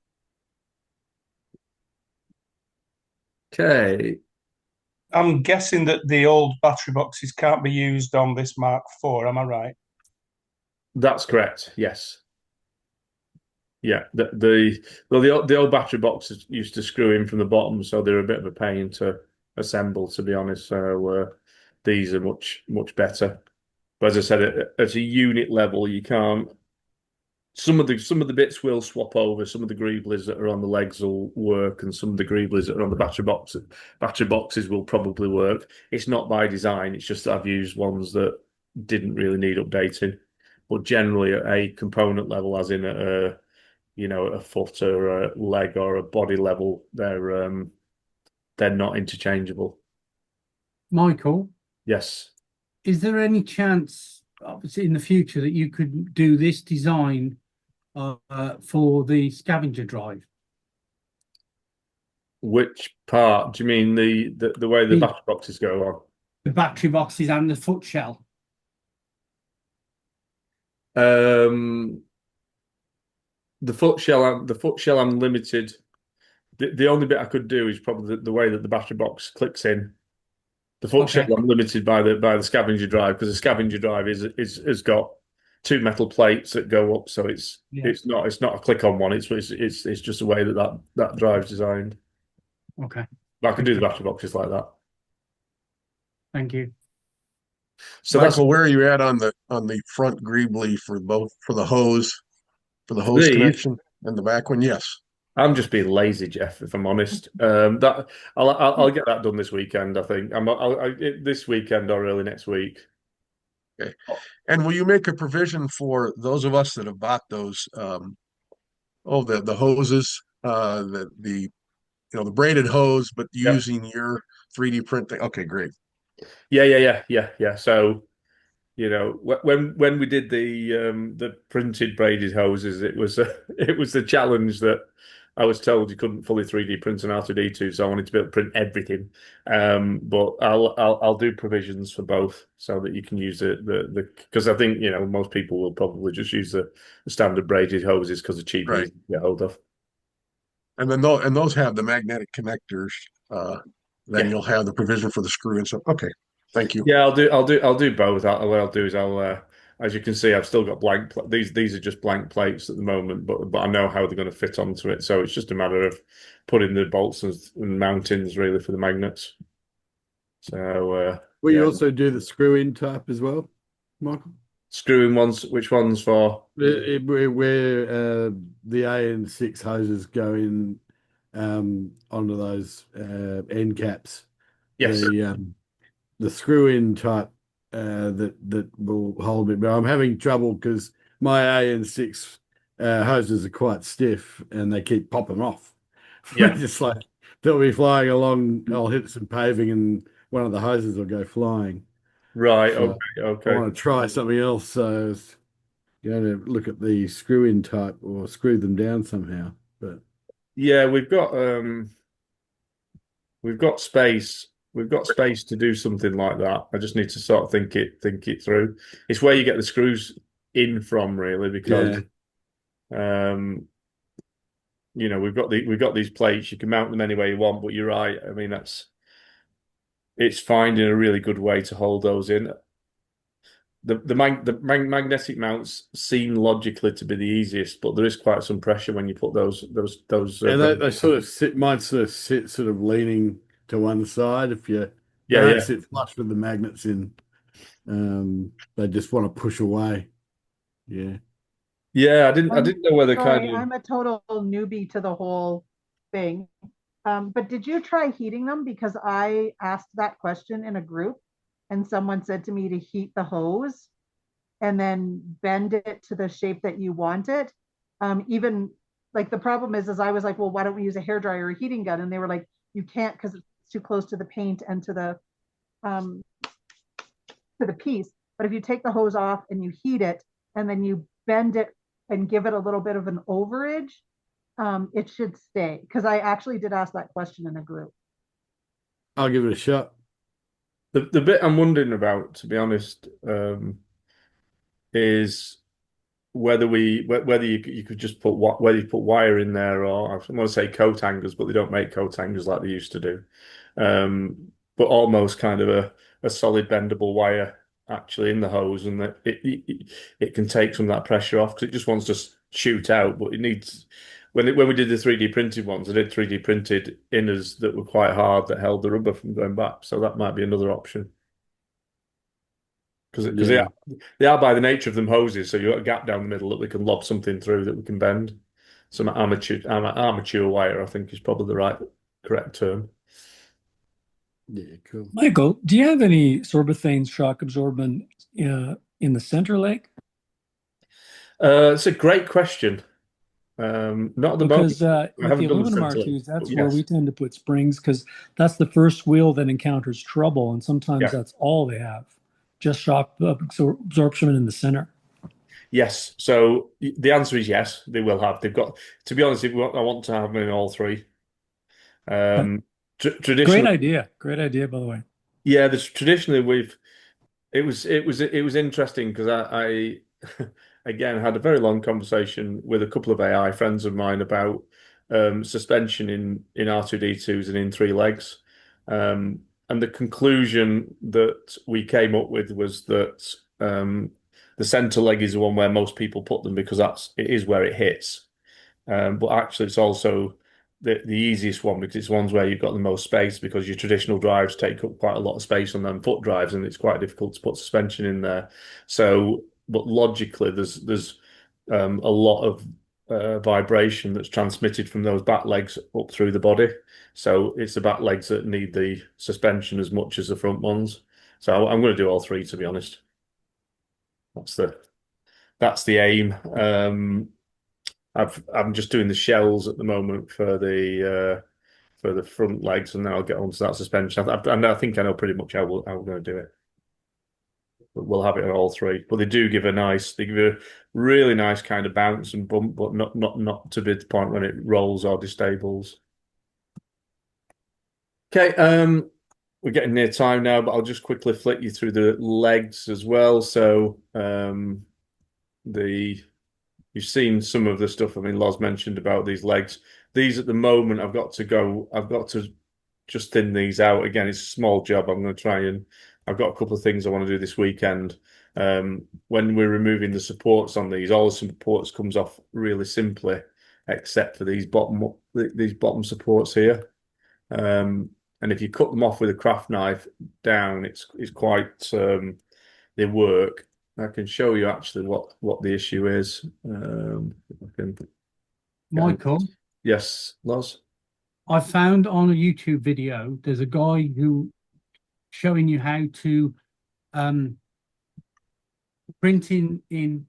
Okay. I'm guessing that the old battery boxes can't be used on this Mark IV. Am I right? That's correct. Yes. Yeah. The old battery boxes used to screw in from the bottom, so they're a bit of a pain to assemble, to be honest. So these are much better. But as I said, at a unit level, you can't. Some of the bits will swap over. Some of the greblies that are on the legs will work, and some of the greblies that are on the battery boxes will probably work. It's not by design. It's just that I've used ones that didn't really need updating. But generally, at a component level, as in a foot or a leg or a body level, they're not interchangeable. Michael, Yes. is there any chance, obviously, in the future that you could do this design for the scavenger drive? Which part? Do you mean the way the battery boxes go on? The battery boxes and the foot shell. The foot shell I'm limited. The only bit I could do is probably the way that the battery box clicks in. The foot shell I'm limited by the scavenger drive, because the scavenger drive has got two metal plates that go up, so it's not a click on one. It's just the way that drive's designed. Okay. But I can do the battery boxes like that. Thank you. So Michael, where are you at on the front greebly for the hose connection and the back one? Yes. I'm just being lazy, Jeff, if I'm honest. That I'll get that done this weekend. I think this weekend or early next week. Okay. And will you make a provision for those of us that have bought those? The hoses, the braided hose, but using your 3D print thing. Okay, great. Yeah. So, when we did the printed braided hoses, it was the challenge that I was told you couldn't fully 3D print an R2D2, so I wanted to be able to print everything. But I'll do provisions for both so that you can use the because I think most people will probably just use the standard braided hoses because they're cheap to get hold of. And then those have the magnetic connectors. Then you'll have the provision for the screw and stuff. Okay, thank you. Yeah, I'll do both. What I'll do is as you can see, I've still got blank. These are just blank plates at the moment, but I know how they're going to fit onto it. So it's just a matter of putting the bolts and mountings really for the magnets. So will you also do the screw-in type as well, Michael? Screw-in ones. Which ones for? Where the AN6 hoses go in onto those end caps. Yes. The screw-in type that will hold it, but I'm having trouble because my AN6 hoses are quite stiff and they keep popping off. Yeah, just like they'll be flying along. I'll hit some paving and one of the hoses will go flying. Right. So okay. I want to try something else. So going to look at the screw-in type or screw them down somehow. But yeah, we've got space. We've got space to do something like that. I just need to sort of think it through. It's where you get the screws in from, really, because we've got these plates. You can mount them any way you want, but you're right. I mean, it's finding a really good way to hold those in. The magnetic mounts seem logically to be the easiest, but there is quite some pressure when you put those. they sort of sit. Mine sort of sit sort of leaning to one side. If you don't sit flush with the magnets in, they just want to push away. Yeah. Yeah, I didn't know whether I'm a total newbie to the whole thing. But did you try heating them? Because I asked that question in a group and someone said to me to heat the hose and then bend it to the shape that you want it. Even like the problem is I was like, well, why don't we use a hairdryer or a heating gun? And they were like, you can't because it's too close to the paint and to the piece. But if you take the hose off and you heat it and then you bend it and give it a little bit of an overage, it should stay. Because I actually did ask that question in a group. I'll give it a shot. The bit I'm wondering about, to be honest, is whether you could just put whether you put wire in there, or I want to say coat hangers, but they don't make coat hangers like they used to do. but almost kind of a solid bendable wire actually in the hose, and that it can take some of that pressure off because it just wants to shoot out, but it needs. When we did the 3D printed ones, I did 3D printed inners that were quite hard that held the rubber from going back. So that might be another option. Because they are by the nature of them hoses, so you've got a gap down the middle that we can lob something through that we can bend. Some armature wire, I think, is probably the correct term. Yeah, cool. Michael, do you have any Sorbothane shock absorbent in the center leg? It's a great question. Not at the because moment. with the aluminum R2s, that's where we tend to put springs because that's the first wheel that encounters trouble, and sometimes that's all they have, just shock absorption in the center. Yes, so the answer is yes, they will have. They've got, to be honest, I want to have them in all three. Traditionally, great idea, by the way. Yeah, traditionally it was interesting because I again had a very long conversation with a couple of AI friends of mine about suspension in R2D2s and in three legs, and the conclusion that we came up with was that the center leg is the one where most people put them because it is where it hits, but actually it's also the easiest one because it's ones where you've got the most space, because your traditional drives take up quite a lot of space on them foot drives, and it's quite difficult to put suspension in there. So, but logically, there's a lot of vibration that's transmitted from those back legs up through the body. So it's the back legs that need the suspension as much as the front ones. So I'm going to do all three, to be honest. That's the aim. I'm just doing the shells at the moment for the front legs, and then I'll get onto that suspension. And I think I know pretty much how we're going to do it. But we'll have it on all three. But they give a really nice kind of bounce and bump, but not to the point when it rolls or destables. Okay, we're getting near time now, but I'll just quickly flick you through the legs as well. So you've seen some of the stuff. I mean, Loz mentioned about these legs. These at the moment, I've got to just thin these out. Again, it's a small job. I'm going to try and I've got a couple of things I want to do this weekend. When we're removing the supports on these, all the supports comes off really simply, except for these bottom supports here. And if you cut them off with a craft knife down, it's quite they work. I can show you actually what the issue is. Michael? Yes, Loz? I found on a YouTube video, there's a guy who showing you how to print in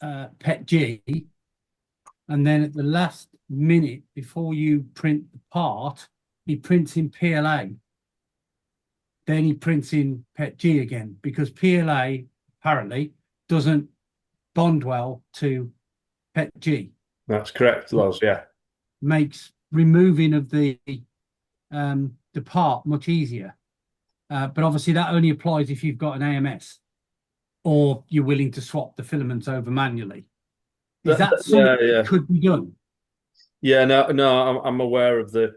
PETG, and then at the last minute before you print the part, he prints in PLA. Then he prints in PETG again, because PLA apparently doesn't bond well to PETG. That's correct, Loz, yeah. Makes removing of the part much easier. But obviously that only applies if you've got an AMS or you're willing to swap the filaments over manually. Is that something that could be done? Yeah, no, I'm aware of the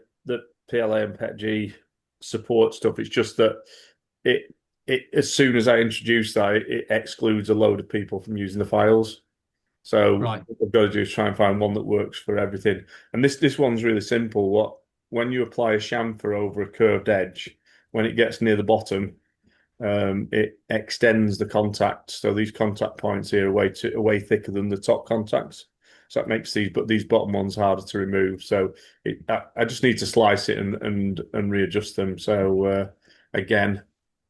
PLA and PETG support stuff. It's just that it as soon as I introduce that, it excludes a load of people from using the files. So what I've got to do is try and find one that works for everything. And this one's really simple. When you apply a chamfer over a curved edge, when it gets near the bottom, it extends the contact. So these contact points here are way thicker than the top contacts. So that makes these bottom ones harder to remove. So I just need to slice it and readjust them. So again,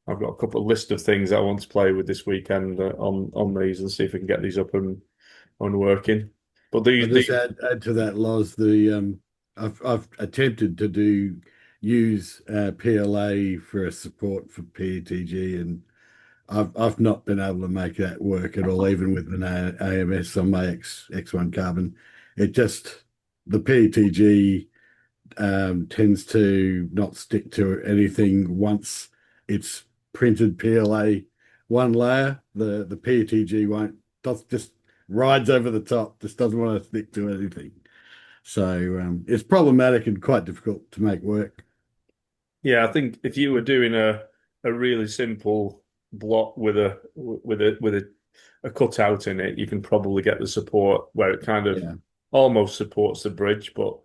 I've got a couple of list of things I want to play with this weekend on these and see if we can get these up and working. But these add to that, Loz. I've attempted to use PLA for a support for PETG, and I've not been able to make that work at all, even with an AMS on my X1 carbon. It just, the PETG tends to not stick to anything once it's printed PLA one layer. The PETG won't, just rides over the top, just doesn't want to stick to anything. So it's problematic and quite difficult to make work. Yeah, I think if you were doing a really simple block with a cutout in it, you can probably get the support where it kind of almost supports the bridge. But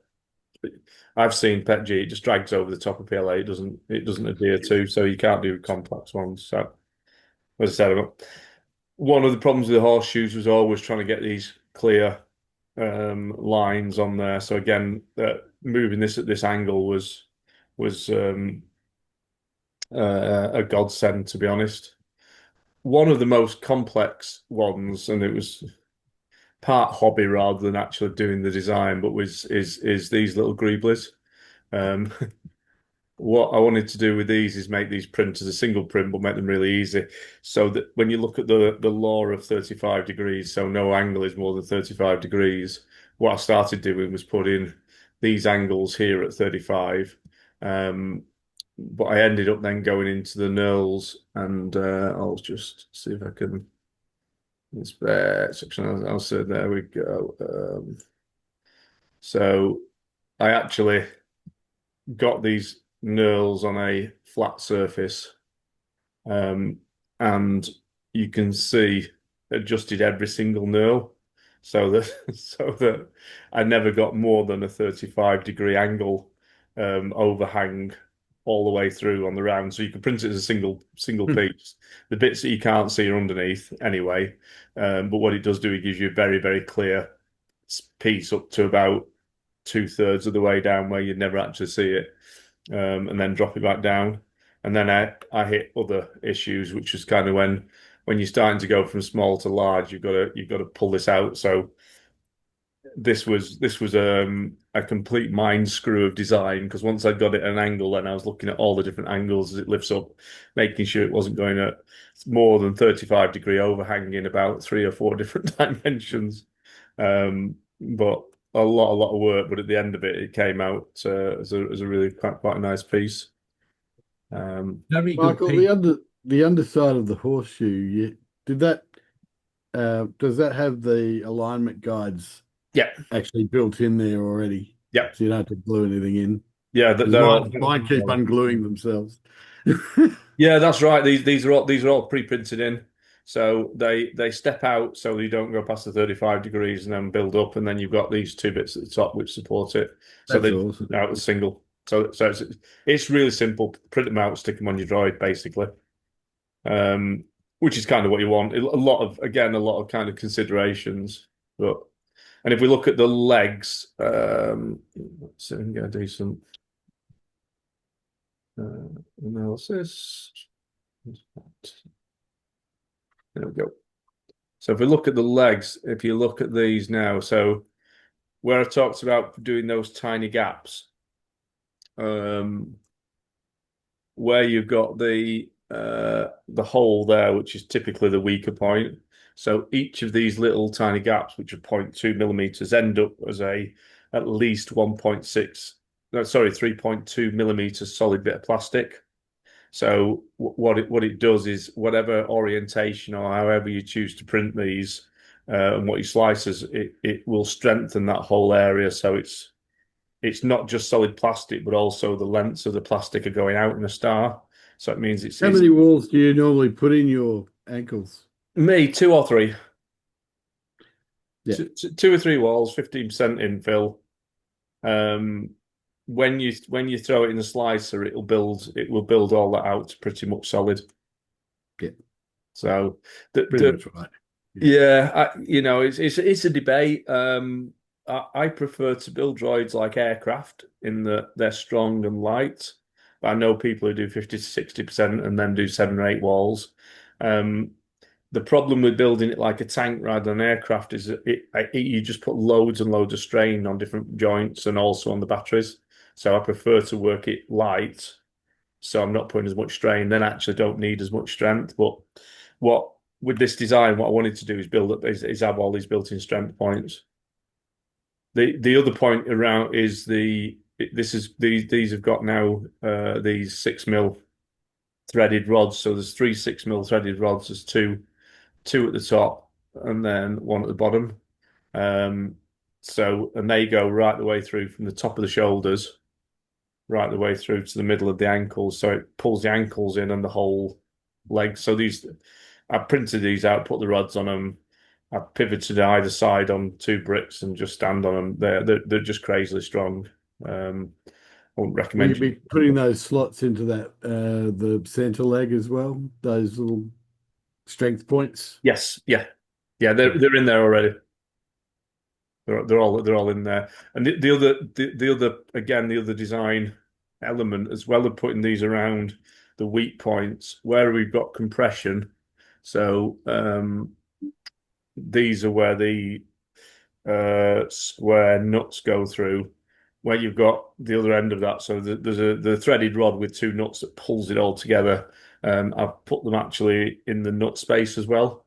I've seen PETG, it just drags over the top of PLA. It doesn't adhere to, so you can't do complex ones. So as I said, one of the problems with the horseshoes was always trying to get these clear lines on there. So again, moving this at this angle was a godsend, to be honest. One of the most complex ones, and it was part hobby rather than actually doing the design, but is these little greblies. What I wanted to do with these is make these printers a single print, but make them really easy. So that when you look at the law of 35 degrees, so no angle is more than 35 degrees, what I started doing was put in these angles here at 35. But I ended up then going into the knurls, and I'll just see if I can. This section, I'll say there we go. So I actually got these knurls on a flat surface, and you can see adjusted every single knurl so that I never got more than a 35-degree angle overhang all the way through on the round. So you can print it as a single piece. The bits that you can't see are underneath anyway. But what it does do, it gives you a very, very clear piece up to about 2/3 of the way down where you'd never actually see it, and then drop it back down. And then I hit other issues, which is kind of when you're starting to go from small to large, you've got to pull this out. So this was a complete mind screw of design, because once I'd got it at an angle, then I was looking at all the different angles as it lifts up, making sure it wasn't going at more than 35-degree overhang in about 3 or 4 different dimensions. But a lot of work, but at the end of it, it came out as a really quite a nice piece. Michael, the underside of the horseshoe, does that have the alignment guides? Yeah, actually built in there already. Yeah, so you don't have to glue anything in. Yeah, mine keep ungluing themselves. Yeah, that's right. These are all pre-printed in, so they step out so you don't go past the 35 degrees and then build up, and then you've got these 2 bits at the top which support it. So That's awesome. Now it's single. So it's really simple. Print them out, stick them on your droid, basically. Which is kind of what you want. A lot of kind of considerations, but. And if we look at the legs, let's see if we can get a decent analysis. There we go. So if we look at the legs, if you look at these now, so where I talked about doing those tiny gaps, where you've got the hole there, which is typically the weaker point. So each of these little tiny gaps, which are 0.2 millimeters, end up as at least 3.2 millimeters solid bit of plastic. So what it does is, whatever orientation or however you choose to print these, and what you slices, it will strengthen that whole area. So it's not just solid plastic, but also the lengths of the plastic are going out in a star. So it means How many walls do you normally put in your ankles? Me, 2 or 3. Yeah. 2 or 3 walls, 15% infill. When you throw it in the slicer, it will build all that out pretty much solid. Yeah. So pretty much right. Yeah, it's a debate. I prefer to build droids like aircraft in that they're strong and light. But I know people who do 50 to 60% and then do 7 or 8 walls. The problem with building it like a tank rather than an aircraft is that you just put loads and loads of strain on different joints and also on the batteries. So I prefer to work it light, so I'm not putting as much strain. Then I actually don't need as much strength. But with this design, what I wanted to do is have all these built-in strength points. The other point around is these have got now these 6mm threaded rods. So there's 3 6mm threaded rods. There's two at the top and then 1 at the bottom. And they go right the way through from the top of the shoulders right the way through to the middle of the ankles, so it pulls the ankles in and the whole leg. So I printed these out, put the rods on them. I pivoted either side on 2 bricks and just stand on them. They're just crazily strong. I wouldn't Will recommend you be putting those slots into that the center leg as well? Those little strength points? Yes, yeah. They're in there already. They're all in there. And the other design element as well of putting these around the weak points where we've got compression. So these are where the square nuts go through, where you've got the other end of that. So there's the threaded rod with 2 nuts that pulls it all together. I've put them actually in the nut space as well.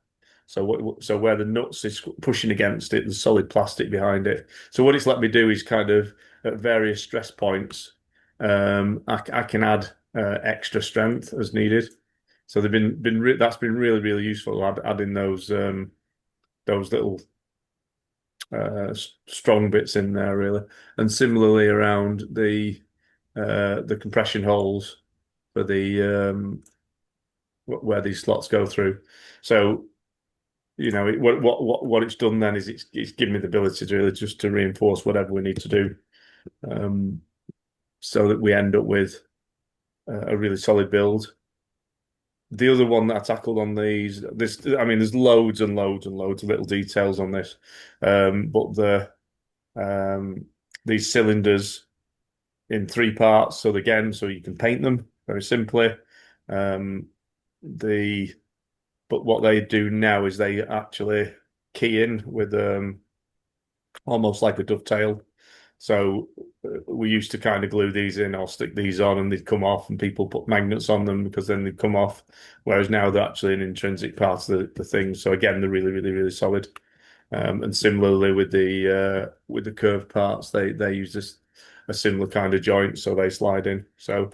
So where the nuts is pushing against it, there's solid plastic behind it. So what it's let me do is kind of at various stress points, I can add extra strength as needed. So that's been really, really useful, adding those little strong bits in there, really. And similarly around the compression holes for the where these slots go through. So what it's done then is it's given me the ability to really just to reinforce whatever we need to do, so that we end up with a really solid build. The other one that I tackled on there's loads and loads and loads of little details on this, but these cylinders in 3 parts. So again, so you can paint them very simply. But what they do now is they actually key in with almost like a dovetail. So we used to kind of glue these in or stick these on and they'd come off, and people put magnets on them because then they'd come off. Whereas now they're actually an intrinsic part of the thing. So again, they're really, really, really solid. And similarly with the curved parts, they use a similar kind of joint, so they slide in. So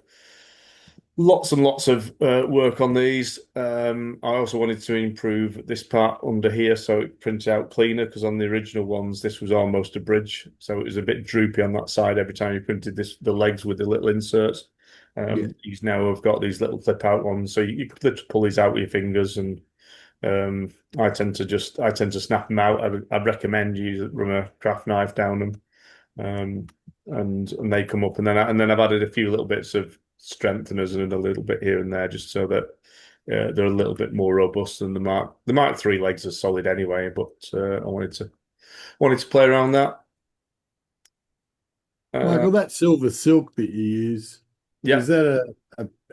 lots and lots of work on these. I also wanted to improve this part under here so it prints out cleaner, because on the original ones this was almost a bridge, so it was a bit droopy on that side every time you printed the legs with the little inserts. These now have got these little clip out ones, so you can pull these out with your fingers, and I tend to snap them out. I'd recommend you run a craft knife down them, and they come up, and then I've added a few little bits of strengtheners and a little bit here and there, just so that they're a little bit more robust than the Mark 3 legs are solid anyway. But I wanted to play around that. Michael, that silver silk that you use, is that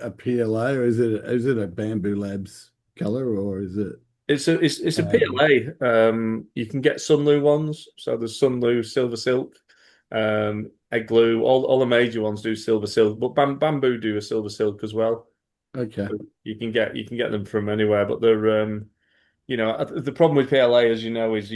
a PLA, or is it a Bamboo Labs color, or is it? It's a PLA. You can get Sunlu ones, so there's Sunlu silver silk. Egg glue, all the major ones do silver silk, but Bamboo do a silver silk as well. Okay, so you can get them from anywhere, but they're the problem with PLA, as you know, is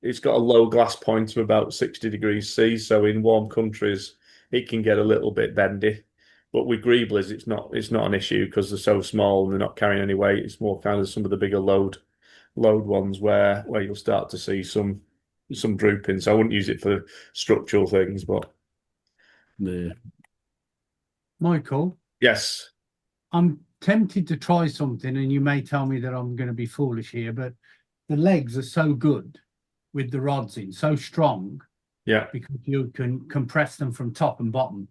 it's got a low glass point of about 60 degrees C, so in warm countries it can get a little bit bendy. But with greblies, it's not an issue because they're so small and they're not carrying any weight. It's more kind of some of the bigger load ones where you'll start to see some drooping. So I wouldn't use it for structural things, but yeah. Michael? Yes. I'm tempted to try something, and you may tell me that I'm going to be foolish here, but the legs are so good with the rods in, so strong. Yeah. Because you can compress them from top and bottom.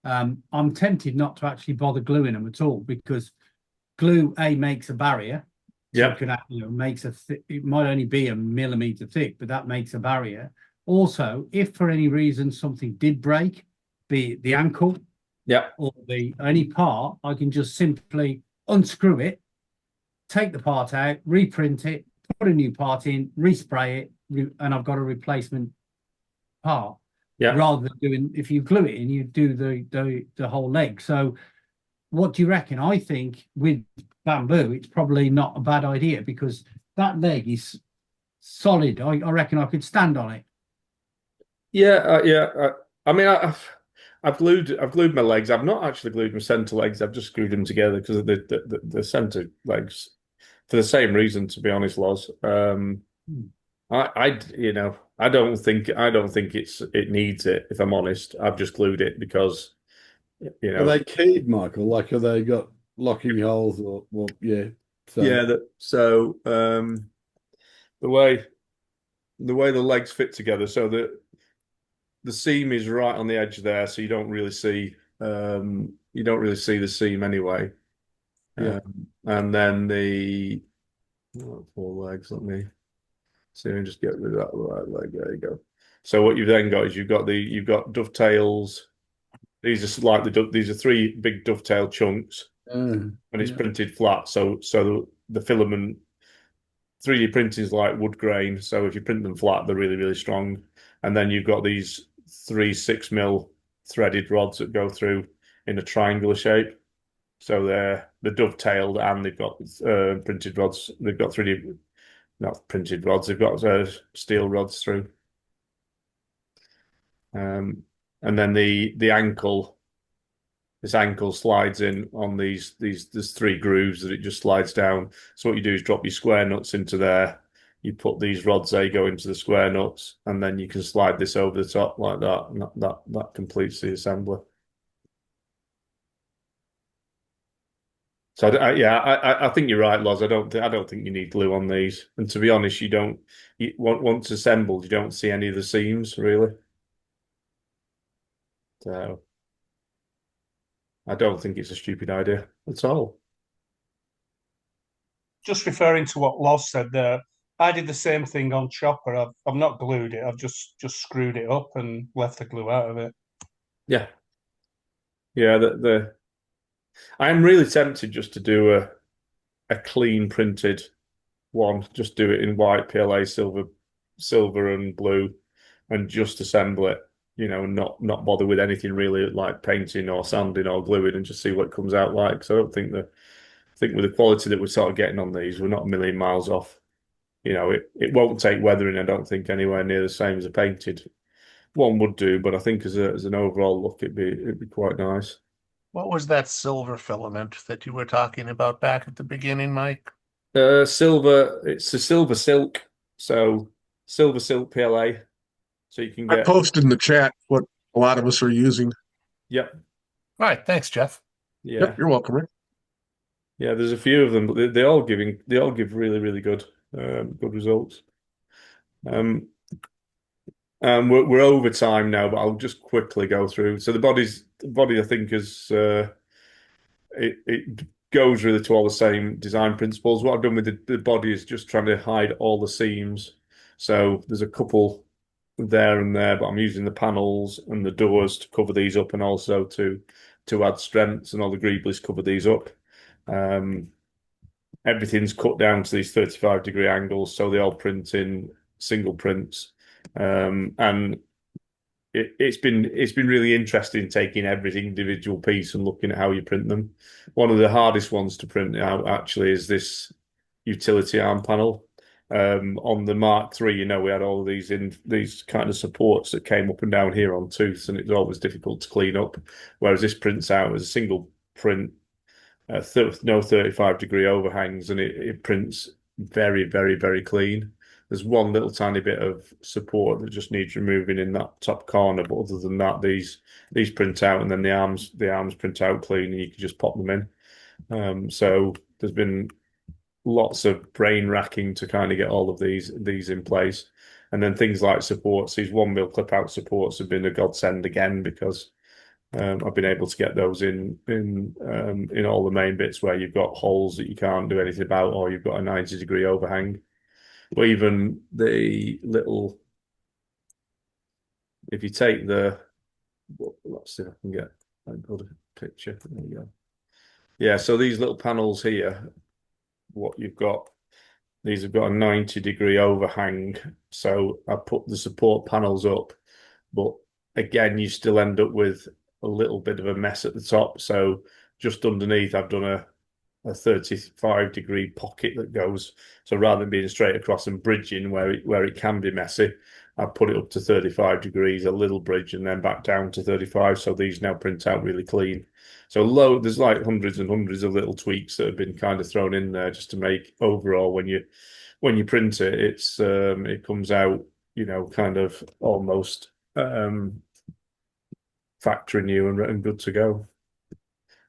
I'm tempted not to actually bother gluing them at all, because glue makes a barrier. Yeah, makes it might only be a millimeter thick, but that makes a barrier. Also, if for any reason something did break, be it the ankle, or any part, I can just simply unscrew it, take the part out, reprint it, put a new part in, respray it, and I've got a replacement part. Yeah. Rather than doing, if you glue it in, you do the whole leg. So what do you reckon? I think with bamboo, it's probably not a bad idea, because that leg is solid. I reckon I could stand on it. Yeah. I mean, I've glued my legs. I've not actually glued my center legs. I've just screwed them together because of the center legs, for the same reason, to be honest, Loz. I don't think it needs it, if I'm honest. I've just glued it because Are they keyed, Michael? Like, are they got locking holes or well, yeah. So the way the legs fit together, so that the seam is right on the edge there, so you don't really see the seam anyway. Yeah. And then the four legs, let me see, and just get rid of that right leg. There you go. So what you've then got is you've got dovetails. These are three big dovetail chunks, and it's printed flat. So the filament 3D printing is like wood grain. So if you print them flat, they're really, really strong. And then you've got these 3 6mm threaded rods that go through in a triangular shape. So they're dovetailed, and they've got printed rods. They've got 3D, not printed rods. They've got steel rods through. And then the ankle. This ankle slides in on there's 3 grooves that it just slides down. So what you do is drop your square nuts into there. You put these rods, they go into the square nuts, and then you can slide this over the top like that, and that completes the assembly. So I think you're right, Loz. I don't think you need glue on these. And to be honest, once assembled, you don't see any of the seams really. So I don't think it's a stupid idea at all. Just referring to what Loz said there, I did the same thing on Chopper. I've not glued it. I've just screwed it up and left the glue out of it. Yeah. I am really tempted just to do a clean printed one. Just do it in white PLA, silver and blue, and just assemble it. Not bother with anything really like painting or sanding or gluing, and just see what it comes out like. So I don't think with the quality that we're sort of getting on these, we're not a million miles off. It won't take weathering, I don't think, anywhere near the same as a painted one would do, but I think as an overall look, it'd be quite nice. What was that silver filament that you were talking about back at the beginning, Mike? Silver. It's a silver silk. So silver silk PLA. So you can get. I posted in the chat what a lot of us are using. Yep. All right. Thanks, Jeff. Yeah. Yep, you're welcome, Rick. Yeah, there's a few of them, but they all give really, really good results. We're over time now, but I'll just quickly go through. So the body I think is it goes really to all the same design principles. What I've done with the body is just trying to hide all the seams. So there's a couple there and there, but I'm using the panels and the doors to cover these up, and also to add strengths, and all the greblies cover these up. Everything's cut down to these 35-degree angles, so they all print in single prints. And it's been really interesting taking every individual piece and looking at how you print them. One of the hardest ones to print out actually is this utility arm panel. On the Mark III, we had all of these kind of supports that came up and down here on tooths, and it's always difficult to clean up. Whereas this prints out as a single print, no 35-degree overhangs, and it prints very, very, very clean. There's one little tiny bit of support that just needs removing in that top corner, but other than that, these print out, and then the arms print out clean, and you can just pop them in. So there's been lots of brain racking to kind of get all of these in place, and then things like supports. These 1mm clip out supports have been a godsend again, because I've been able to get those in all the main bits where you've got holes that you can't do anything about, or you've got a 90-degree overhang. Or even the little, if you take let's see if I can get a good picture. There you go. Yeah, so these little panels here, what you've got, these have got a 90-degree overhang. So I put the support panels up, but again, you still end up with a little bit of a mess at the top. So just underneath, I've done a 35-degree pocket that goes. So rather than being straight across and bridging where it can be messy, I put it up to 35 degrees, a little bridge, and then back down to 35. So these now print out really clean. So there's like hundreds and hundreds of little tweaks that have been kind of thrown in there just to make overall when you print it, it comes out, kind of almost factory new and good to go.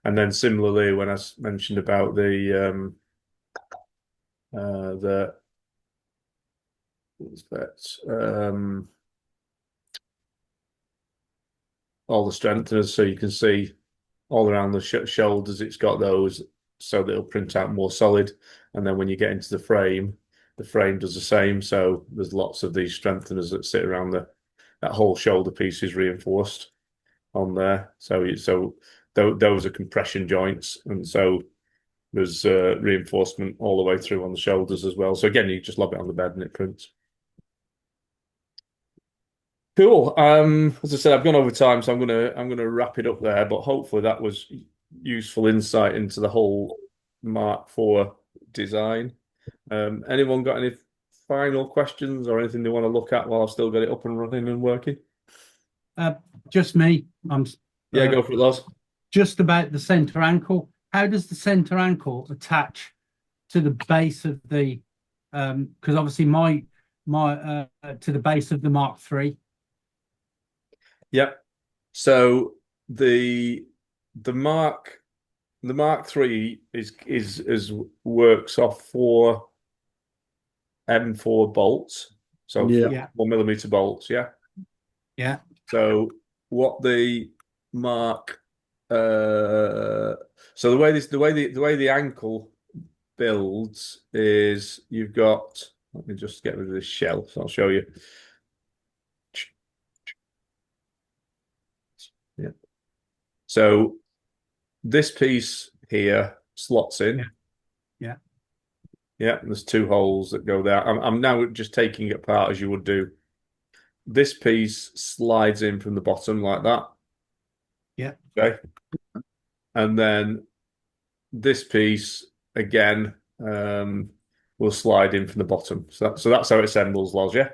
And then similarly, when I mentioned about the all the strengtheners, so you can see all around the shoulders, it's got those so that it'll print out more solid. And then when you get into the frame does the same. So there's lots of these strengtheners that sit around that whole shoulder piece is reinforced on there. So those are compression joints, and so there's reinforcement all the way through on the shoulders as well. So again, you just lob it on the bed and it prints. Cool. As I said, I've gone over time, so I'm gonna wrap it up there. But hopefully that was useful insight into the whole Mark IV design. Anyone got any final questions or anything they want to look at while I've still got it up and running and working? Just me. Go for it, Loz. Just about the center ankle. How does the center ankle attach to the base of the? Because obviously my to the base of the Mark III. Yep. So the Mark III is works off 4 M4 bolts. So 4mm bolts, yeah. Yeah. So what the Mark so the way the ankle builds is you've got, let me just get rid of this shell, so I'll show you. Yeah. So this piece here slots in. Yeah. Yeah, there's 2 holes that go there. I'm now just taking it apart as you would do. This piece slides in from the bottom like that. Yeah. Okay. And then this piece again will slide in from the bottom. So that's how it assembles, Loz, yeah?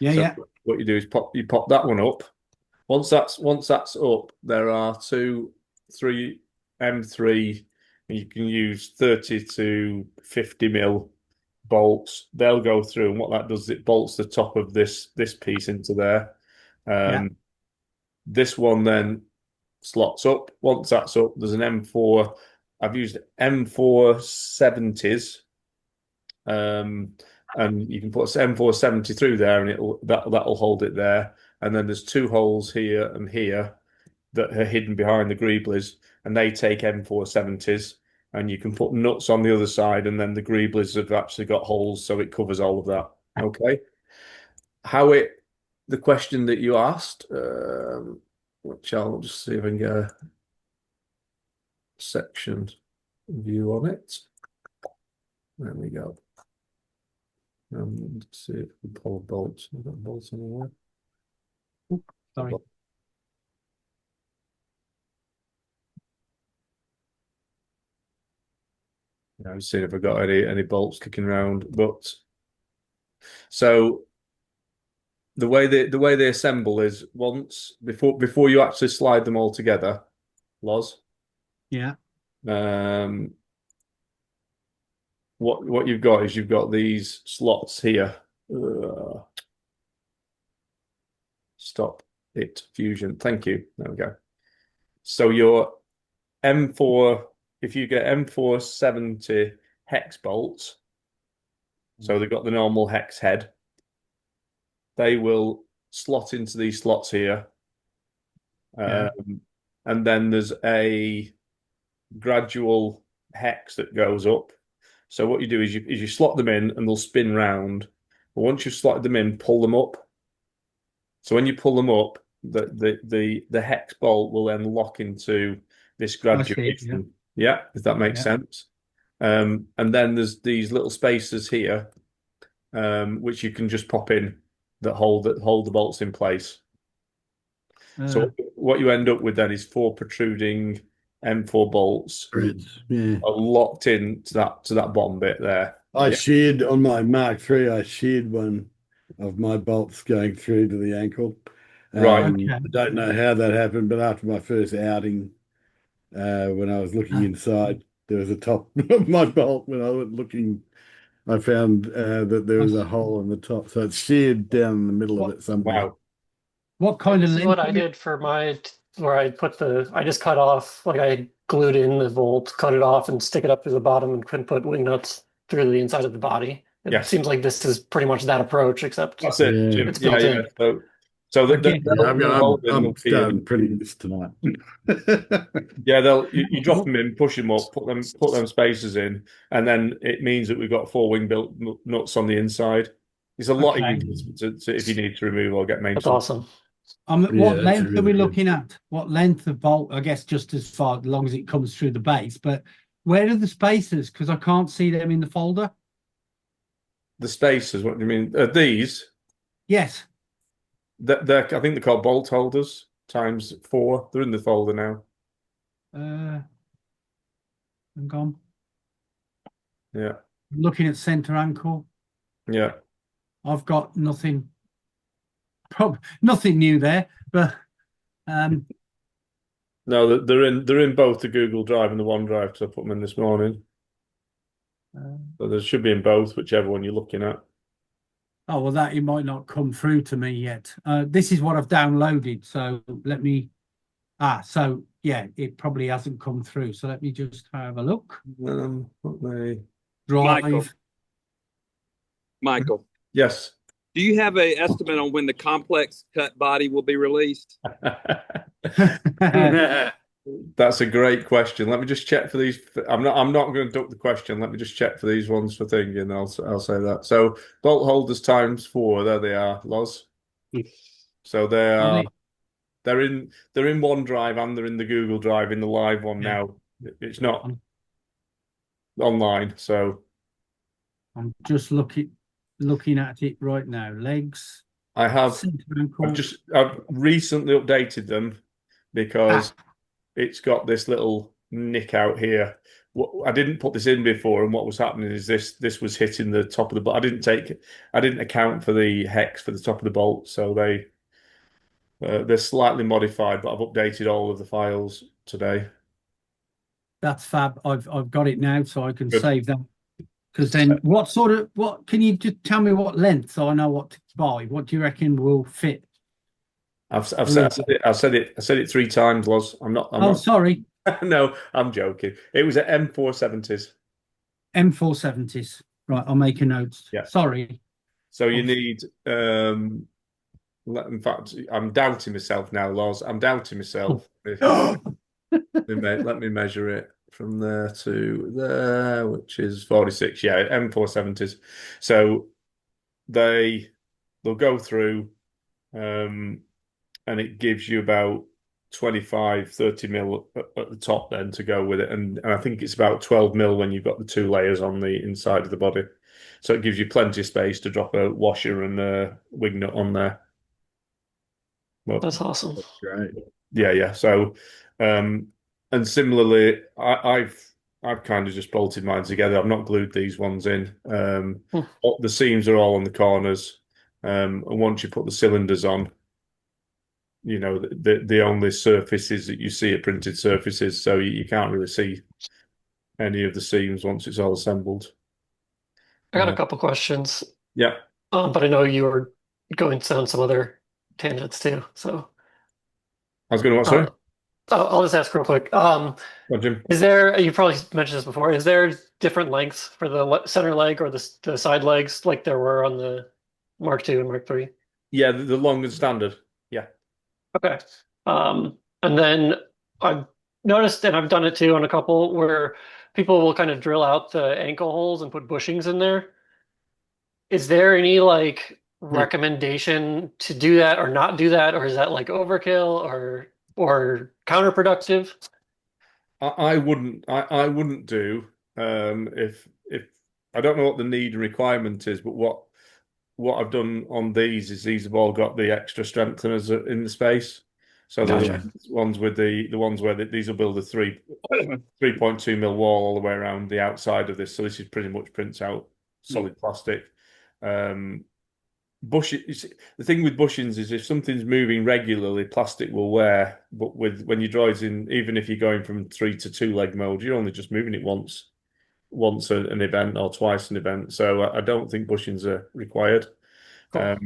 Yeah. What you do is you pop that one up. Once that's up, there are 3 M3, and you can use 30 to 50 mil bolts. They'll go through, and what that does is it bolts the top of this piece into there. This one then slots up. Once that's up, there's an M4. I've used M470s, and you can put M470 through there, and that'll hold it there. And then there's 2 holes here and here that are hidden behind the greblies, and they take M470s. And you can put nuts on the other side, and then the greblies have actually got holes, so it covers all of that. Okay. The question that you asked, which I'll just see if I can get a section view on it. There we go. Let's see if we can pull bolts. We've got bolts anywhere. Sorry. I'm seeing if I've got any bolts kicking around. But so the way they assemble is once before you actually slide them all together, Loz. Yeah. What you've got is you've got these slots here. Stop it, Fusion. Thank you. There we go. So your M4, if you get M470 hex bolts, so they've got the normal hex head, they will slot into these slots here. And then there's a gradual hex that goes up. So what you do is you slot them in and they'll spin round. But once you've slotted them in, pull them up. So when you pull them up, the hex bolt will then lock into this graduation. Yeah, if that makes sense. And then there's these little spacers here, which you can just pop in that hold the bolts in place. So what you end up with then is 4 protruding M4 bolts are locked in to that bottom bit there. I sheared on my Mark III. I sheared one of my bolts going through to the ankle. Right. I don't know how that happened, but after my first outing, when I was looking inside, there was a top of my bolt when I was looking I found that there was a hole in the top, so it's sheared down in the middle of it somewhere. Wow. What kind of This is length? what I did for my where I put I just cut off, like I glued in the bolt, cut it off, and stick it up to the bottom, and couldn't put wing nuts through the inside of the body. It seems like this is pretty much that approach, except that's it, Jim. it's built in. So I'm starting pretty this tonight. Yeah, you drop them in, push them up, put them spacers in, and then it means that we've got 4 wing built nuts on the inside. It's a lot easier to if you need to remove or get maintenance. That's awesome. What length are we looking at? What length of bolt? I guess just as far as long as it comes through the base. But where are the spacers? Because I can't see them in the folder. The spacers? What do you mean? These? Yes. I think they're called bolt holders ×4. They're in the folder now. I'm gone. Yeah. Looking at center ankle. Yeah. I've got nothing. Nothing new there, but no, they're in both the Google Drive and the OneDrive because I put them in this morning. So there should be in both, whichever one you're looking at. Oh, well, it might not come through to me yet. This is what I've downloaded. So let me. So yeah, it probably hasn't come through. So let me just have a look. Drive. Michael. Yes. Do you have an estimate on when the complex cut body will be released? That's a great question. Let me just check for these. I'm not going to duck the question. Let me just check for these ones for thinking. And I'll say that. So bolt holders ×4. There they are, Loz. So they're in OneDrive and they're in the Google Drive in the live one now. It's not online. So I'm just looking at it right now. Legs. I've recently updated them because it's got this little nick out here. I didn't put this in before, and what was happening is this was hitting the top of the bolt. I didn't account for the hex for the top of the bolt, so they're slightly modified, but I've updated all of the files today. That's fab. I've got it now, so I can save that. Because then, what can you just tell me what length so I know what to buy? What do you reckon will fit? I've said it 3 times, Loz. I'm not. Sorry. No, I'm joking. It was at M470s. M470s. Right, I'll make a note. Yeah. Sorry. So you need. In fact, I'm doubting myself now, Loz. I'm doubting myself. Let me measure it from there to there, which is 46. Yeah, M470s. So they'll go through, and it gives you about 25-30 mil at the top then to go with it, and I think it's about 12 mil when you've got the 2 layers on the inside of the body. So it gives you plenty of space to drop a washer and a wing nut on there. Well, that's awesome. That's great. Yeah. So, and similarly, I've kind of just bolted mine together. I've not glued these ones in. The seams are all on the corners, and once you put the cylinders on, you know the only surfaces that you see are printed surfaces, so you can't really see any of the seams once it's all assembled. I got a couple questions. Yeah. But I know you were going down some other tangents too. So I was going to what, sorry? I'll just ask real quick. Jim? Is there, you probably mentioned this before, is there different lengths for the center leg or the side legs like there were on the Mark II and Mark III? Yeah, the long and standard. Yeah. Okay. And then I've noticed, and I've done it too on a couple, where people will kind of drill out the ankle holes and put bushings in there. Is there any recommendation to do that or not do that, or is that like overkill or counterproductive? I wouldn't do if I don't know what the need and requirement is, but what I've done on these is these have all got the extra strengtheners in the space. So the ones with the ones where these will build a 3.2 mil wall all the way around the outside of this. So this is pretty much prints out solid plastic. The thing with bushings is if something's moving regularly, plastic will wear. But when your droid's in, even if you're going from 3 to 2 leg mode, you're only just moving it once. once an event or twice an event. So I don't think bushings are required. Cool.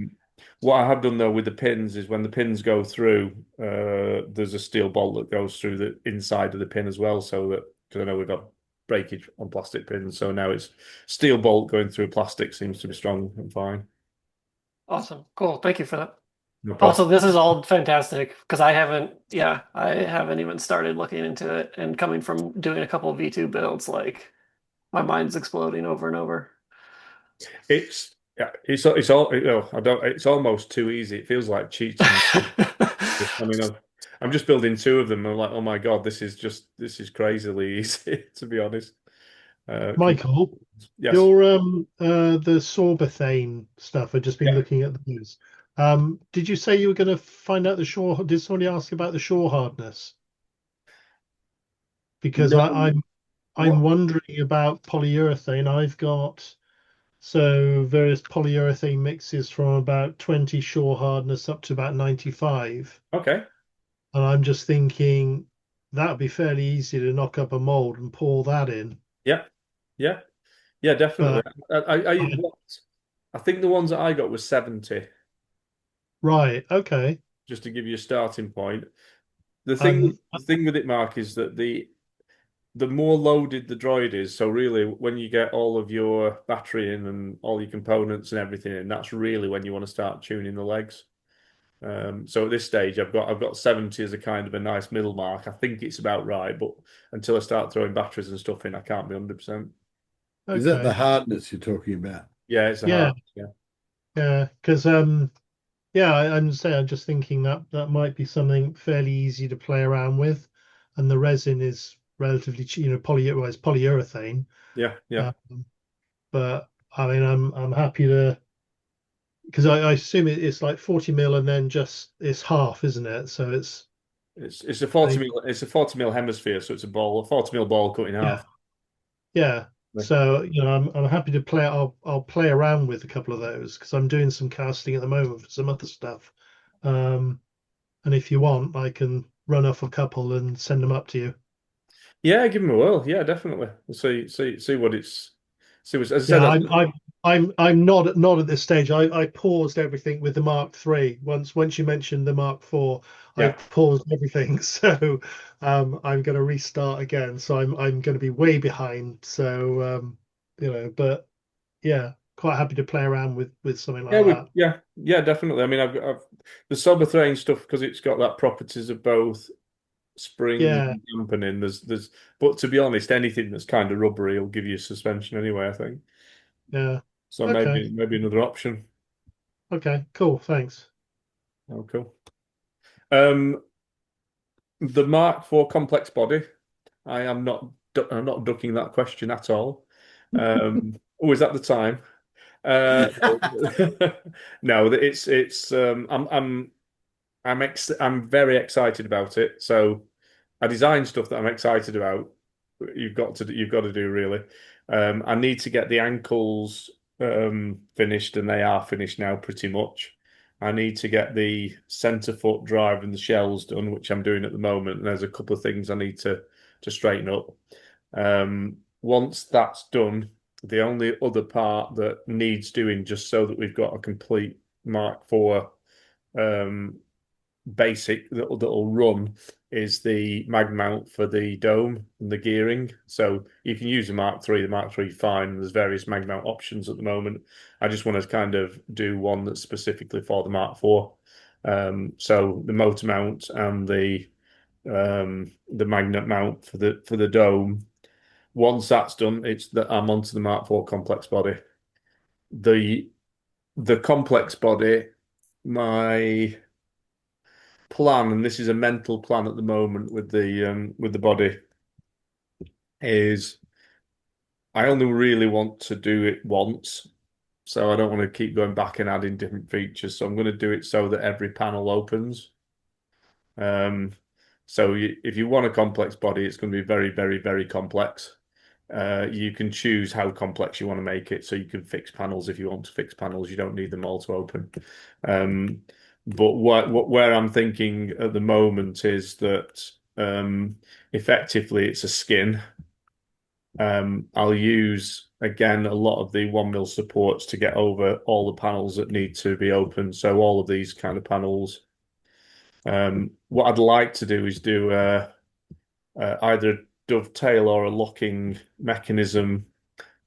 What I have done though with the pins is when the pins go through, there's a steel bolt that goes through the inside of the pin as well, so that because I know we've got breakage on plastic pins, so now it's steel bolt going through plastic seems to be strong and fine. Awesome. Cool. Thank you for that. No problem. Also, this is all fantastic because I haven't even started looking into it, and coming from doing a couple of V2 builds, like my mind's exploding over and over. It's all it's almost too easy. It feels like cheating. I mean, I'm just building two of them. And I'm like, oh my God, this is crazily easy, to be honest. Michael, yes. Your the Sorbothane stuff. I've just been looking at those. Did you say you were going to find out the shore? Did somebody ask about the shore hardness? Because No. I'm wondering about polyurethane. I've got various polyurethane mixes from about 20 shore hardness up to about 95. Okay. And I'm just thinking that would be fairly easy to knock up a mold and pour that in. Yeah. Definitely. I think the ones that I got was 70. Right. Okay. Just to give you a starting point. The thing with it, Mark, is that the more loaded the droid is, so really when you get all of your battery in and all your components and everything in, that's really when you want to start tuning the legs. So at this stage, I've got 70 as a kind of a nice middle mark. I think it's about right, but until I start throwing batteries and stuff in, I can't be 100%. Okay. Is that the hardness you're talking about? Yeah, it's a hardness, yeah. Because I'm saying I'm just thinking that might be something fairly easy to play around with, and the resin is relatively cheap, it's polyurethane. Yeah. But I mean, I'm happy to, because I assume it's like 40 mil and then it's half, isn't it? So it's a 40 mil. It's a 40 mil hemisphere, so it's a 40 mil ball cut in half. Yeah. So I'm happy to play. I'll play around with a couple of those because I'm doing some casting at the moment for some other stuff. And if you want, I can run off a couple and send them up to you. Yeah, give them a whirl. Yeah, definitely. See what it's. See what as I Yeah, said. I'm not at this stage. I paused everything with the Mark III. Once you mentioned the Mark IV, I paused everything. So I'm going to restart again. So I'm going to be way behind. So but yeah, quite happy to play around with something like that. Yeah, definitely. I mean, I've the Soberthane stuff because it's got that properties of both spring and dampening. But to be honest, anything that's kind of rubbery will give you suspension anyway, I think. Yeah. So maybe another option. Okay, cool. Thanks. Oh, cool. The Mark IV complex body. I'm not ducking that question at all. Is that the time? No, it's I'm very excited about it. So I design stuff that I'm excited about. You've got to do really. I need to get the ankles finished, and they are finished now pretty much. I need to get the center foot drive and the shells done, which I'm doing at the moment. And there's a couple of things I need to straighten up. Once that's done, the only other part that needs doing, just so that we've got a complete Mark IV basic that'll run, is the mag mount for the dome and the gearing. So you can use the Mark III fine. There's various mag mount options at the moment. I just want to kind of do one that's specifically for the Mark IV. So the motor mount and the magnet mount for the dome. Once that's done, it's that I'm onto the Mark IV complex body. The complex body, my plan, and this is a mental plan at the moment with the body, is I only really want to do it once, so I don't want to keep going back and adding different features. So I'm going to do it so that every panel opens. So if you want a complex body, it's going to be very, very, very complex. You can choose how complex you want to make it, so you can fix panels if you want to fix panels. You don't need them all to open. But where I'm thinking at the moment is that effectively it's a skin, I'll use, again, a lot of the 1mm supports to get over all the panels that need to be open. So all of these kind of panels. What I'd like to do is do either a dovetail or a locking mechanism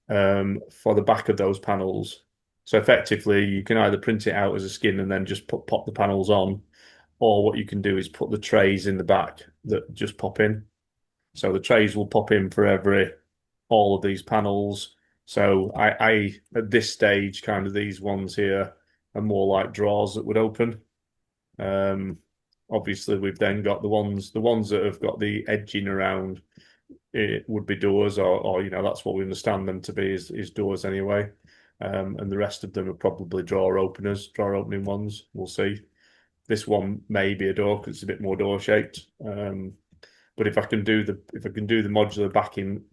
for the back of those panels. So effectively, you can either print it out as a skin and then just pop the panels on, or what you can do is put the trays in the back that just pop in. So the trays will pop in for all of these panels. So I at this stage, kind of these ones here are more like drawers that would open. Obviously, we've then got the ones that have got the edging around. It would be doors, or that's what we understand them to be is doors anyway. And the rest of them are probably drawer opening ones. We'll see. This one may be a door because it's a bit more door shaped. But if I can do the modular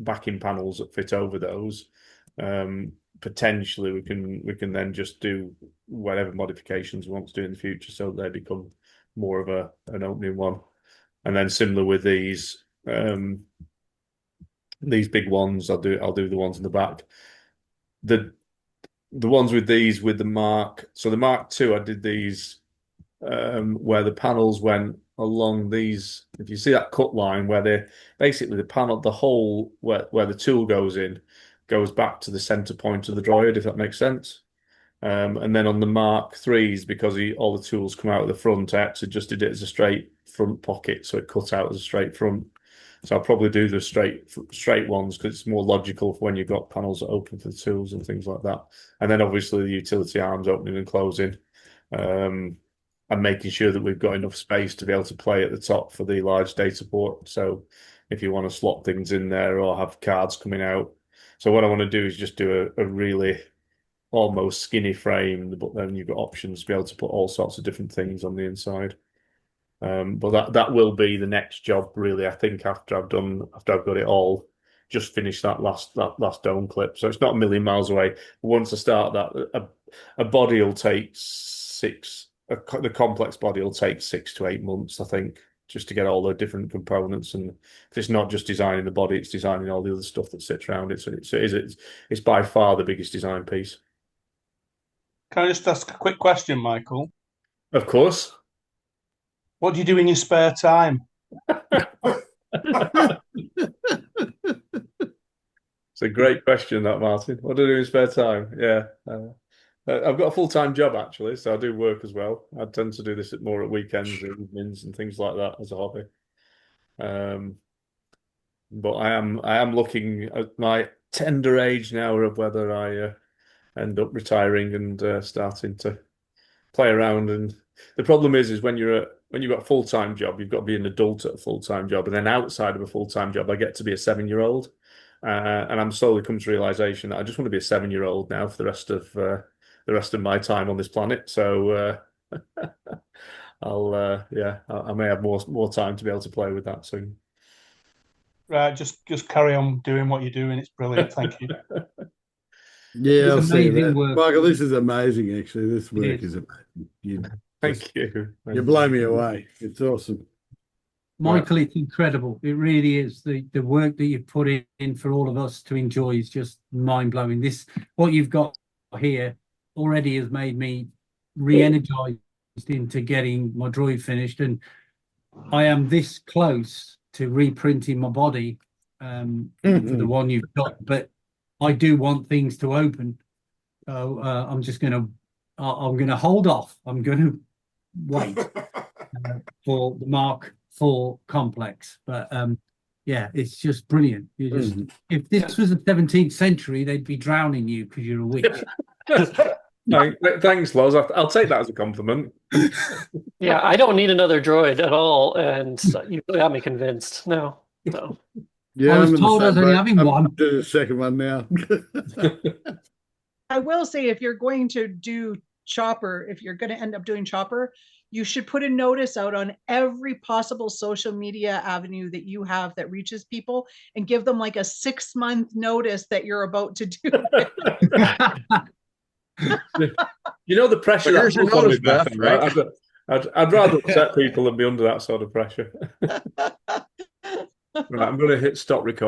backing panels that fit over those, potentially we can then just do whatever modifications we want to do in the future, so they become more of an opening one. And then similar with these big ones, I'll do the ones in the back. The ones with these with the Mark II, I did these where the panels went along these. If you see that cut line where they basically the hole where the tool goes in goes back to the center point of the droid, if that makes sense. And then on the Mark IIIs, because all the tools come out of the front, I actually just did it as a straight front pocket, so it cut out as a straight front. So I'll probably do the straight ones because it's more logical for when you've got panels that open for the tools and things like that. And then obviously the utility arms opening and closing. And making sure that we've got enough space to be able to play at the top for the large data port. So if you want to slot things in there or have cards coming out. So what I want to do is just do a really almost skinny frame, but then you've got options to be able to put all sorts of different things on the inside. But that will be the next job, really. I think after I've got it all, just finished that last dome clip. So it's not a million miles away. Once I start that, a body will take the complex body will take 6 to 8 months, I think, just to get all the different components. And it's not just designing the body; it's designing all the other stuff that sits around it. So it's by far the biggest design piece. Can I just ask a quick question, Michael? Of course. What do you do in your spare time? It's a great question, that, Martin. What do I do in spare time? Yeah. I've got a full-time job, actually, so I do work as well. I tend to do this more at weekends and evenings and things like that as a hobby. But I am looking at my tender age now of whether I end up retiring and starting to play around. And the problem is when you've got a full-time job, you've got to be an adult at a full-time job, and then outside of a full-time job, I get to be a 7-year-old, and I'm slowly coming to realization that I just want to be a 7-year-old now for the rest of my time on this planet. So I may have more time to be able to play with that soon. Right, just carry on doing what you're doing. It's brilliant. Thank you. Yeah, I'll say that. Michael, this is amazing, actually. This work is amazing. Thank you. You blow me away. It's awesome. Michael, it's incredible. It really is. The work that you've put in for all of us to enjoy is just mind-blowing. What you've got here already has made me re-energized into getting my droid finished, and I am this close to reprinting my body for the one you've got, but I do want things to open. So I'm gonna hold off. I'm gonna wait for the Mark IV complex. But yeah, it's just brilliant. If this was the 17th century, they'd be drowning you because you're a witch. Thanks, Loz. I'll take that as a compliment. Yeah, I don't need another droid at all, and you got me convinced. No. Yeah, I was told I was only having one. Do the second one now. I will say, if you're going to do Chopper, if you're going to end up doing Chopper, you should put a notice out on every possible social media avenue that you have that reaches people, and give them like a 6-month notice that you're about to do it. You know the pressure. Here's your notice, Beth, right? I'd rather upset people than be under that sort of pressure. Right, I'm going to hit stop recording.